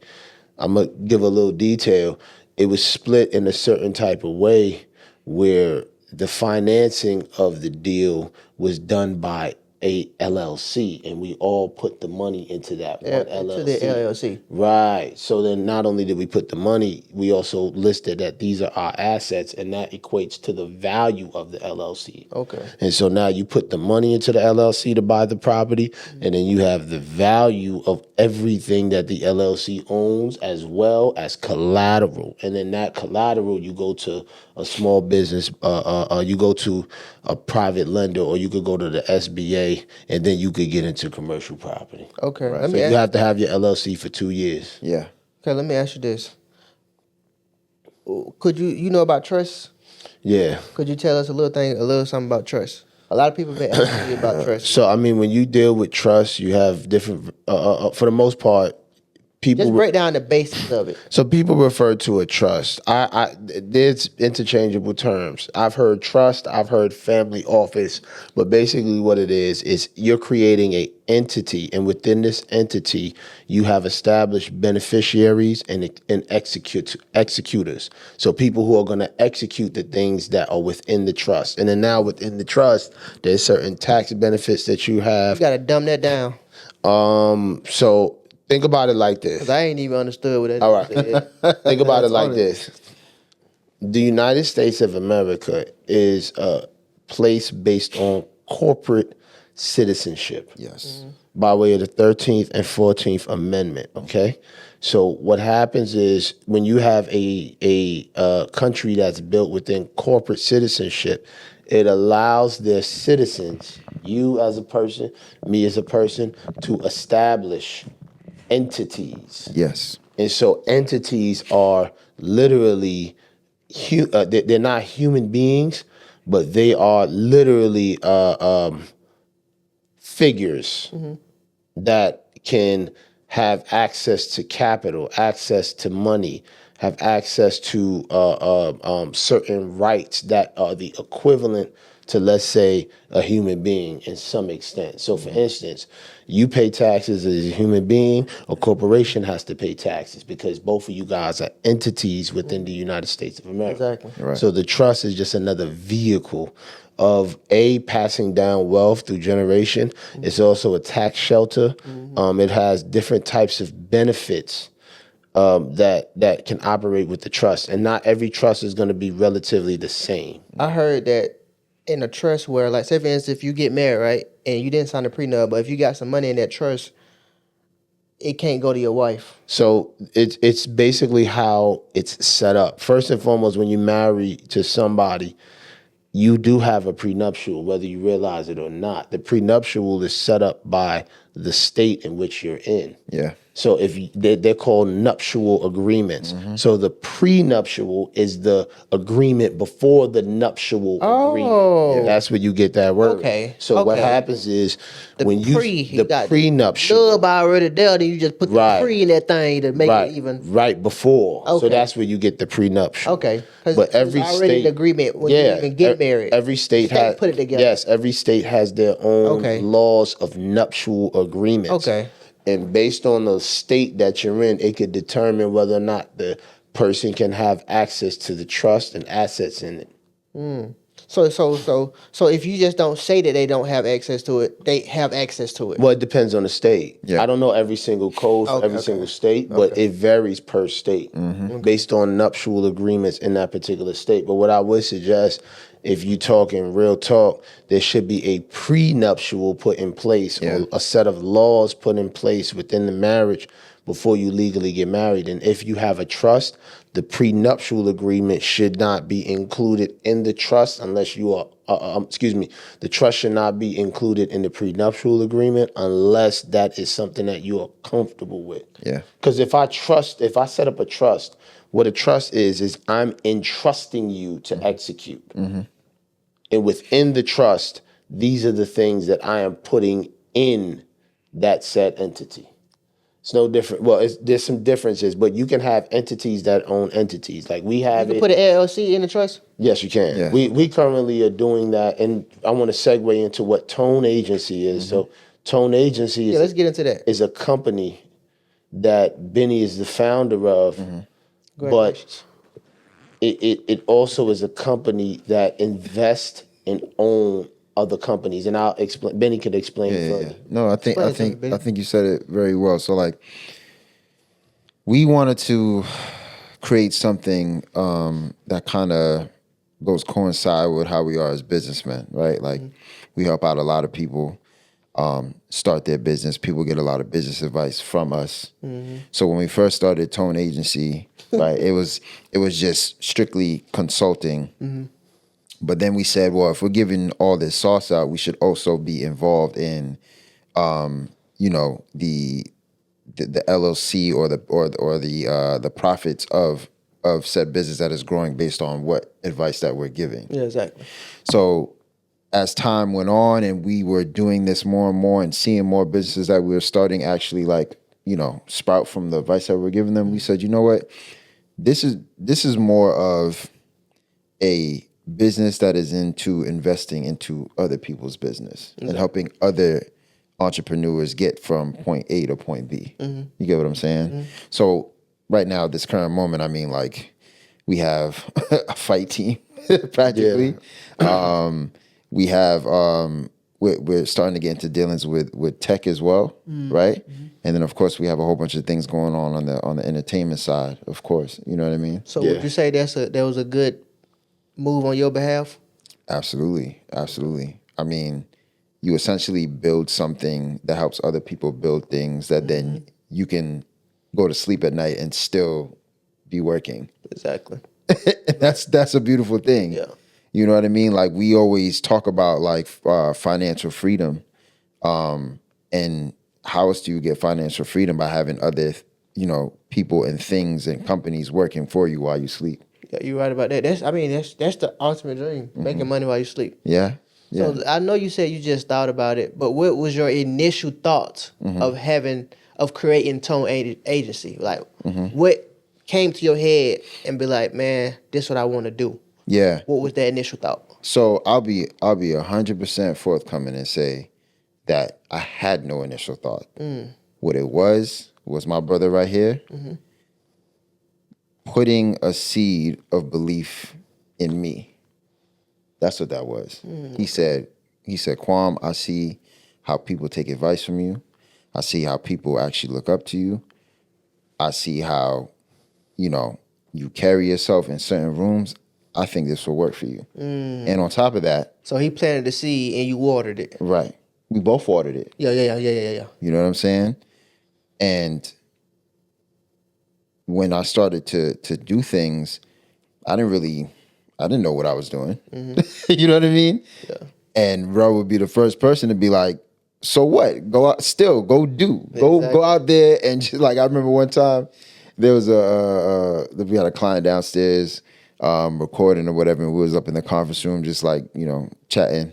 I'm going to give a little detail. It was split in a certain type of way where the financing of the deal was done by a LLC, and we all put the money into that one LLC. to the LLC. Right. So then not only did we put the money, we also listed that these are our assets, and that equates to the value of the LLC. Okay. And so now you put the money into the LLC to buy the property, and then you have the value of everything that the LLC owns as well as collateral. And then that collateral, you go to a small business, you go to a private lender, or you could go to the SBA, and then you could get into commercial property. Okay. So you have to have your LLC for 2 years. Yeah. Okay, let me ask you this. Could you know about trust? Yeah. Could you tell us a little something about trust? A lot of people have been asking me about trust. So I mean, when you deal with trust, you have different. For the most part, people Just break down the basics of it. So people refer to a trust. There's interchangeable terms. I've heard trust. I've heard family office. But basically, what it is you're creating a entity, and within this entity, you have established beneficiaries and executors. So people who are going to execute the things that are within the trust. And then now within the trust, there's certain tax benefits that you have. You got to dumb that down. So think about it like this. 'Cause I ain't even understood what that All right. Think about it like this. the United States of America is a place based on corporate citizenship. Yes. By way of the 13th and 14th Amendment. Okay, so what happens is when you have a country that's built within corporate citizenship, it allows their citizens, you as a person, me as a person, to establish entities. Yes. And so entities are literally, they're not human beings, but they are literally figures that can have access to capital, access to money, have access to certain rights that are the equivalent to, let's say, a human being in some extent. So, for instance, you pay taxes as a human being, a corporation has to pay taxes because both of you guys are entities within the United States of America. Exactly. Right. So the trust is just another vehicle of passing down wealth through generation. It's also a tax shelter. It has different types of benefits that can operate with the trust, and not every trust is going to be relatively the same. I heard that in a trust where, like, say for instance, if you get married, right, and you didn't sign a prenup, but if you got some money in that trust, it can't go to your wife. So it's basically how it's set up. First and foremost, when you marry to somebody, you do have a prenuptial, whether you realize it or not. The prenuptial is set up by the state in which you're in. Yeah. So they're called nuptial agreements. So the prenuptial is the agreement before the nuptial agreement. That's where you get that word. Okay, So what okay. happens is when You got prenuptial. Dub already there, then you just put the pre in that thing to make Right, it even. right before. So Okay. that's where you get the prenuptial. Okay, 'cause But every it's already state, the agreement when you even get married. Every state State has put it together. Yes, every state has their own Okay. laws of nuptial agreements. Okay. And based on the state that you're in, it could determine whether or not the person can have access to the trust and assets in it. So if you just don't say that they don't have access to it, they have access to it. Well, it depends on the state. Yeah. I don't know every single code for every single state, but it varies per state based on nuptial agreements in that particular state. But what I would suggest, if you talking real talk, there should be a prenuptial put in place or a set of laws put in place within the marriage before you legally get married. And if you have a trust, the prenuptial agreement should not be included in the trust unless you are, the trust should not be included in the prenuptial agreement unless that is something that you are comfortable with. Yeah. Because if I set up a trust, what a trust is I'm entrusting you to execute. And within the trust, these are the things that I am putting in that said entity. It's no different. Well, there's some differences, but you can have entities that own entities. Like we have You can put an LLC in the trust. Yes, you can. Yeah. We currently are doing that, and I want to segue into what Tone Agency is. So, Tone Agency Yeah, let's get into that. is a company that Benny is the founder of, but it also is a company that invests and own other companies, and I'll explain. Benny could explain further. No, I think you said it very well. So like, we wanted to create something that kind of coincide with how we are as businessmen, right? Like, we help out a lot of people start their business. People get a lot of business advice from us. So when we first started Tone Agency, right, it was just strictly consulting. But then we said, well, if we're giving all this sauce out, we should also be involved in, the LLC or the profits of said business that is growing based on what advice that we're giving. Yeah, exactly. So as time went on and we were doing this more and more and seeing more businesses that we were starting actually sprout from the advice that we're giving them, we said, you know what, this is more of a business that is into investing into other people's business and helping other entrepreneurs get from point A to point B. You get what I'm saying? So right now, this current moment, I mean, like, we have a fight team practically. We have we're starting to get into dealings with tech as well, right? And then of course we have a whole bunch of things going on the entertainment side, of course. You know what I mean? So would you say that was a good move on your behalf? Absolutely, absolutely. I mean, you essentially build something that helps other people build things that then you can go to sleep at night and still be working. Exactly. That's a beautiful thing. Yeah. You know what I mean? Like we always talk about like financial freedom, and how else do you get financial freedom? By having other, people and things and companies working for you while you sleep. Yeah, you're right about that. That's the ultimate dream, making money while you sleep. Yeah. Yeah. So I know you said you just thought about it, but what was your initial thoughts of creating Tone Agency? Like, what came to your head and be like, man, this is what I want to do? Yeah. What was that initial thought? So I'll be 100% forthcoming and say that I had no initial thought. What it was my brother right here putting a seed of belief in me. That's what that was. He said, Kwam, I see how people take advice from you. I see how people actually look up to you. I see how, you carry yourself in certain rooms. I think this will work for you. And on top of that. So he planted the seed and you watered it. Right. We both watered it. Yeah. You know what I'm saying? And when I started to do things, I didn't know what I was doing. You know what I mean? Yeah. And Ro would be the first person to be like, so what? Go out, still go do. Go out there and just, like I remember one time there was we had a client downstairs recording or whatever, and we was up in the conference room just like, chatting.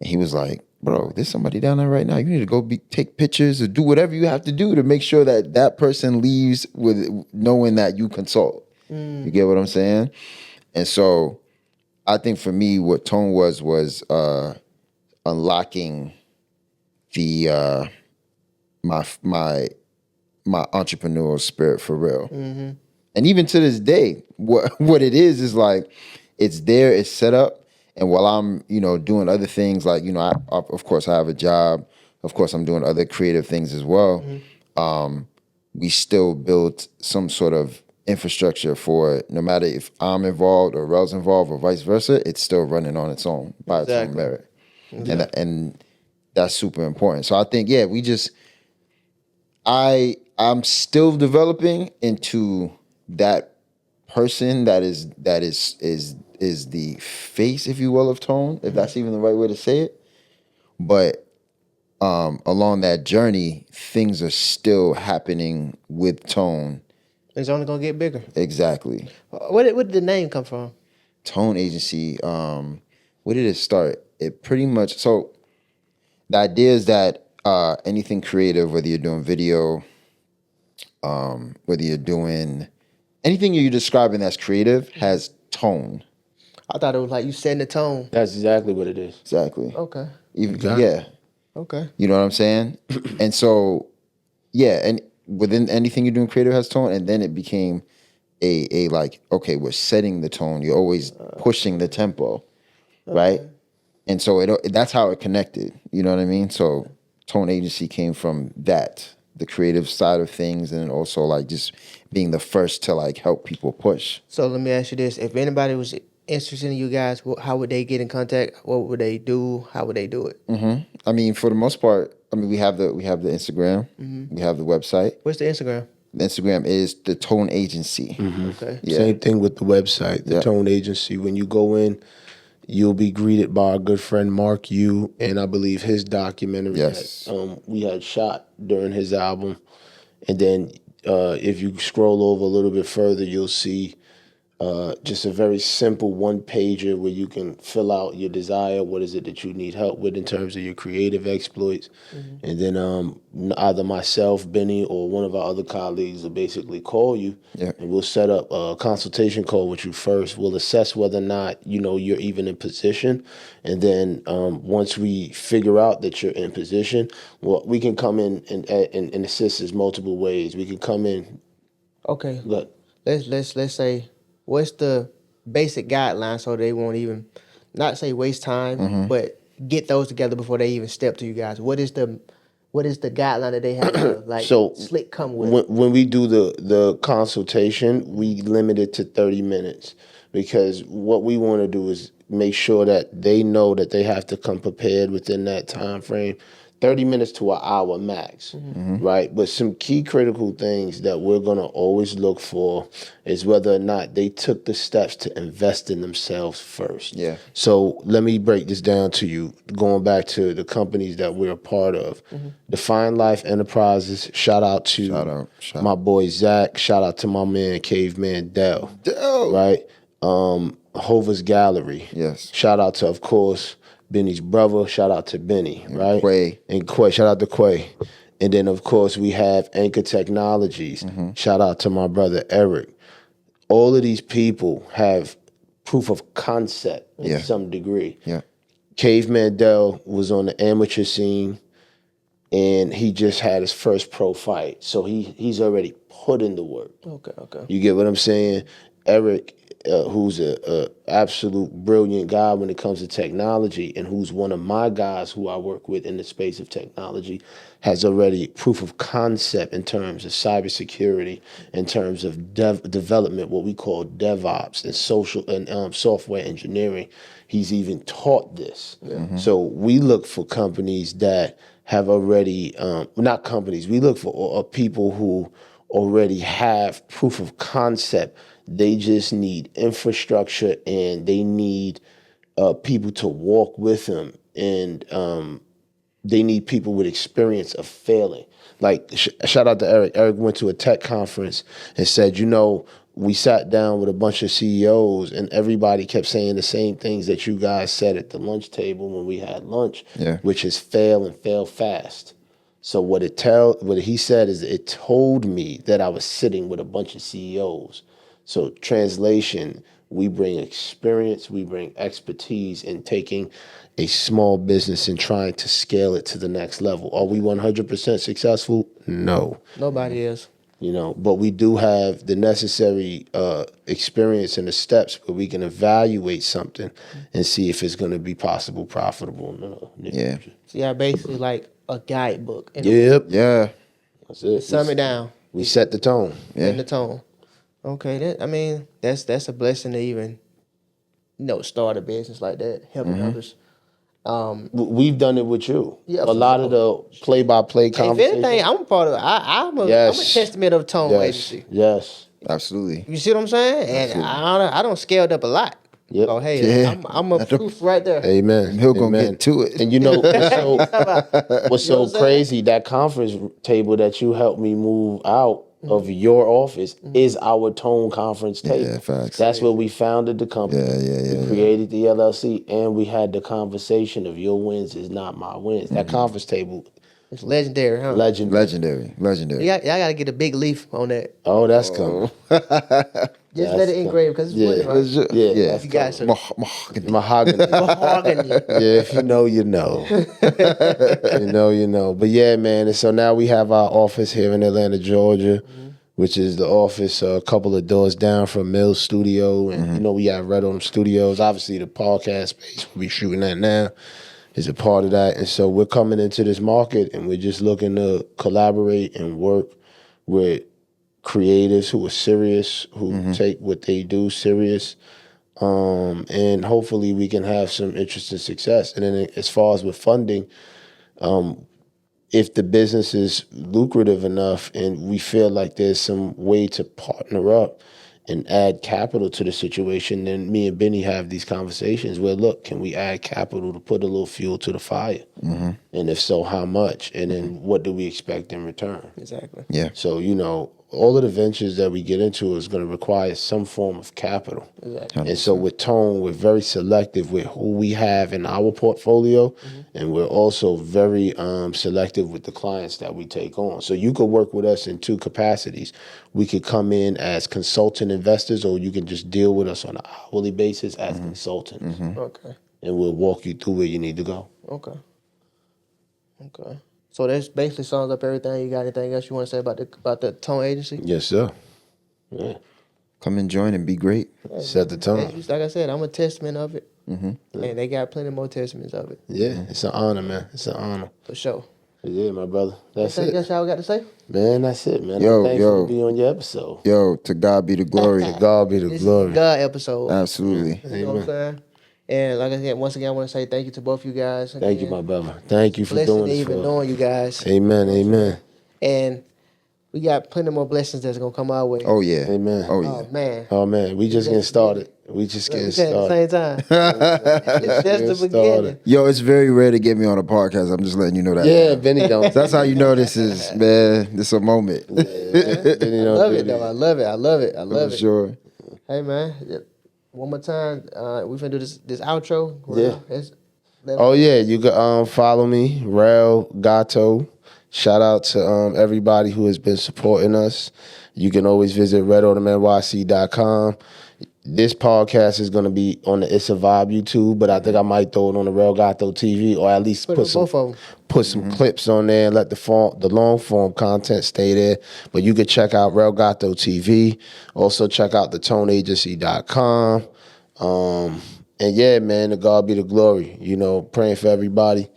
And he was like, bro, there's somebody down there right now. You need to go take pictures or do whatever you have to do to make sure that person leaves with knowing that you consult. You get what I'm saying? And so I think for me, what Tone was unlocking the my entrepreneurial spirit for real. And even to this day, what it is like, it's there, it's set up. And while I'm, doing other things like, I of course I have a job. Of course I'm doing other creative things as well. We still built some sort of infrastructure for no matter if I'm involved or Rel's involved or vice versa, it's still running on its own by its own merit. Yeah. And that's super important. So I think, I'm still developing into that person that is the face, if you will, of Tone, if that's even the right way to say it. But along that journey, things are still happening with Tone. It's only gonna get bigger. Exactly. Where did the name come from? Tone Agency. Where did it start? It pretty much, so the idea is that anything creative, whether you're doing video, whether you're doing anything you're describing that's creative, has tone. I thought it was like you setting the tone. That's exactly what it is. Exactly. Okay. Yeah. Okay. You know what I'm saying? And so, and within anything you're doing creative has tone, and then it became a like, okay, we're setting the tone. You're always pushing the tempo, right? And so that's how it connected. You know what I mean? So Tone Agency came from that, the creative side of things, and also like just being the first to like help people push. So let me ask you this: if anybody was interested in you guys, how would they get in contact? What would they do? How would they do it? I mean, for the most part, we have the Instagram, we have the website. What's the Instagram? The Instagram is the Tone Agency. Okay. Yeah. Same thing with the website, the Tone Agency. When you go in, you'll be greeted by our good friend Mark Yu, and I believe his documentary that we had shot during his album. And then if you scroll over a little bit further, you'll see just a very simple one-pager where you can fill out your desire. What is it that you need help with in terms of your creative exploits? And then either myself, Benny, or one of our other colleagues will basically call you, and we'll set up a consultation call with you first. We'll assess whether or not, you're even in position. And then once we figure out that you're in position, well, we can come in and assist us multiple ways. We can come in. Okay. Look. Let's say, what's the basic guideline so they won't even, not say waste time, but get those together before they even step to you guys? What is the guideline that they have to like So slick come with? when we do the consultation, we limit it to 30 minutes because what we want to do is make sure that they know that they have to come prepared within that time frame. 30 minutes to an hour max, right? But some key critical things that we're going to always look for is whether or not they took the steps to invest in themselves first. Yeah. So let me break this down to you, going back to the companies that we're a part of. Define Life Enterprises, shout out to my boy Zach, shout out to my man Caveman Dell, right? Hova's Gallery. Yes. Shout out to, of course, Benny's brother. Shout out to Benny, right? Quay. And Quay. Shout out to Quay. And then, of course, we have Anchor Technologies. Shout out to my brother Eric. All of these people have proof of concept in some degree. Yeah. Caveman Dell was on the amateur scene, and he just had his first pro fight. So he's already put in the work. Okay. You get what I'm saying? Eric, who's a absolute brilliant guy when it comes to technology and who's one of my guys who I work with in the space of technology, has already proof of concept in terms of cybersecurity, in terms of development, what we call DevOps and social and software engineering. He's even taught this. So we look for companies that have already, not companies, we look for people who already have proof of concept. They just need infrastructure and they need people to walk with them, and they need people with experience of failing. Like, shout out to Eric. Eric went to a tech conference and said, we sat down with a bunch of CEOs and everybody kept saying the same things that you guys said at the lunch table when we had lunch, which is fail and fail fast. So what he said is it told me that I was sitting with a bunch of CEOs. So translation, we bring experience, we bring expertise in taking a small business and trying to scale it to the next level. Are we 100% successful? No. Nobody is. But we do have the necessary experience and the steps where we can evaluate something and see if it's going to be possible, profitable in the future. So yeah, basically like a guidebook. Yep. Yeah. That's it. Sum it down. We set the tone. In the tone. Okay, that's a blessing to even, start a business like that, helping others. We've done it with you. Yeah, a lot of the play-by-play If conversations. anything, I'm a part of it. I'm a testament of Tone Agency. Yes. Absolutely. You see what I'm saying? And I don't scaled up a lot. Yep. So hey, Yeah. I'm a proof right there. Amen. He'll go get to it. And what's so crazy, that conference table that you helped me move out of your office is our Tone conference table. Yeah, facts. That's where we founded the company. Yeah. We created the LLC, and we had the conversation of your wins is not my wins. That conference table, It's legendary, huh? Legendary. Y'all gotta get a big leaf on that. Oh, that's coming. Just let it engrave because it's wood, right? Yeah. If you guys are Mahogany. mahogany. Yeah, if you know, you know. You know. But yeah, man. And so now we have our office here in Atlanta, Georgia, which is the office a couple of doors down from Mills Studio. And, we have Red On Studios. Obviously, the podcast space we're shooting at now is a part of that. And so we're coming into this market and we're just looking to collaborate and work with creatives who are serious, who take what they do serious. And hopefully we can have some interest and success. And then as far as with funding, if the business is lucrative enough and we feel like there's some way to partner up and add capital to the situation, then me and Benny have these conversations where, look, can we add capital to put a little fuel to the fire? And if so, how much? And then what do we expect in return? Exactly. Yeah. So, all of the ventures that we get into is going to require some form of capital. Exactly. And so with Tone, we're very selective with who we have in our portfolio, and we're also very selective with the clients that we take on. So you could work with us in two capacities. We could come in as consultant investors, or you can just deal with us on an hourly basis as consultants. Okay. And we'll walk you through where you need to go. Okay. So that basically sums up everything. You got anything else you want to say about the Tone Agency? Yes, sir. Yeah. Come and join and be great. Set the tone. Like I said, I'm a testament of it. and they got plenty more testaments of it. Yeah, it's an honor, man. It's an honor. For sure. Yeah, my brother. That's I it. guess y'all got to say? Man, that's it, man. Yo, I'm thankful yo. to be on your episode. Yo, to God be the glory. To God be the This glory. is the God episode. Absolutely. You know what I'm saying? And like I said, once again, I want to say thank you to both you guys. Thank you, my brother. Thank you for Blessing doing to this. even For knowing you guys. Amen, amen, And we got plenty more blessings that's going to come our way. Oh yeah. amen. Oh yeah. Oh, man. Oh man, we just getting started. We just getting We said at started. the same time. It's just the Getting beginning. started. Yo, it's very rare to get me on a podcast. I'm just letting you know that. Yeah, now. Benny don't. That's how you know this is, man. This a moment. Benny I don't love do it, though. that. I love it. I love it. I love For it. sure. Hey, man. One more time. We're going to do this outro. Yeah. It's- Oh yeah, you can follow me, Rel Gato. Shout out to everybody who has been supporting us. You can always visit redotemnyc.com. This podcast is gonna be on the It's a Vibe YouTube, but I think I might throw it on the Rel Gato TV, or at least Put put some both of 'em. put some clips on there and let the long form content stay there. But you can check out Rel Gato TV. Also check out the toneagency.com. And yeah, man, to God be the glory. You know, praying for everybody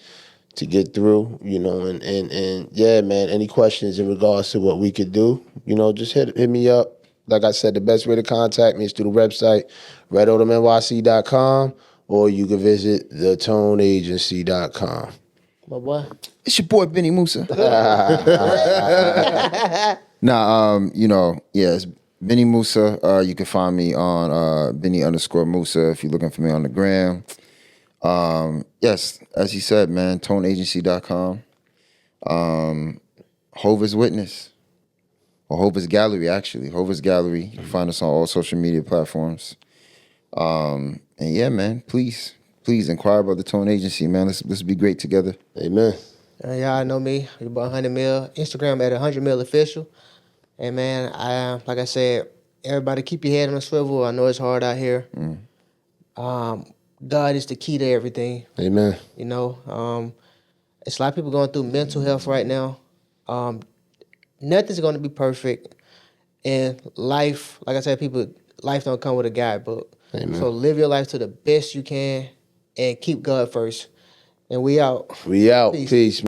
to get through, you know, and yeah, man, any questions in regards to what we could do, you know, just hit me up. Like I said, the best way to contact me is through the website, redotemnyc.com, or you can visit thetoneagency.com. My boy. It's your boy Benny Musa. You know, yeah, it's Benny Musa. You can find me on Benny_Musa if you're looking for me on the gram. Yes, as you said, man, toneagency.com. Hova's Witness. Or Hova's Gallery, actually. Hova's Gallery. You can find us on all social media platforms. And yeah, man, please inquire about the Tone Agency, man. Let's be great together. Amen. Y'all know me. Your boy 100 Mil. Instagram at 100 Mil Official. And man, like I said, everybody keep your head on a swivel. I know it's hard out here. God is the key to everything. Amen. You know, it's a lot of people going through mental health right now. Nothing's going to be perfect. And life, like I said, life don't come with a guidebook. Amen. So live your life to the best you can and keep God first. And we out. We out. Peace. Peace.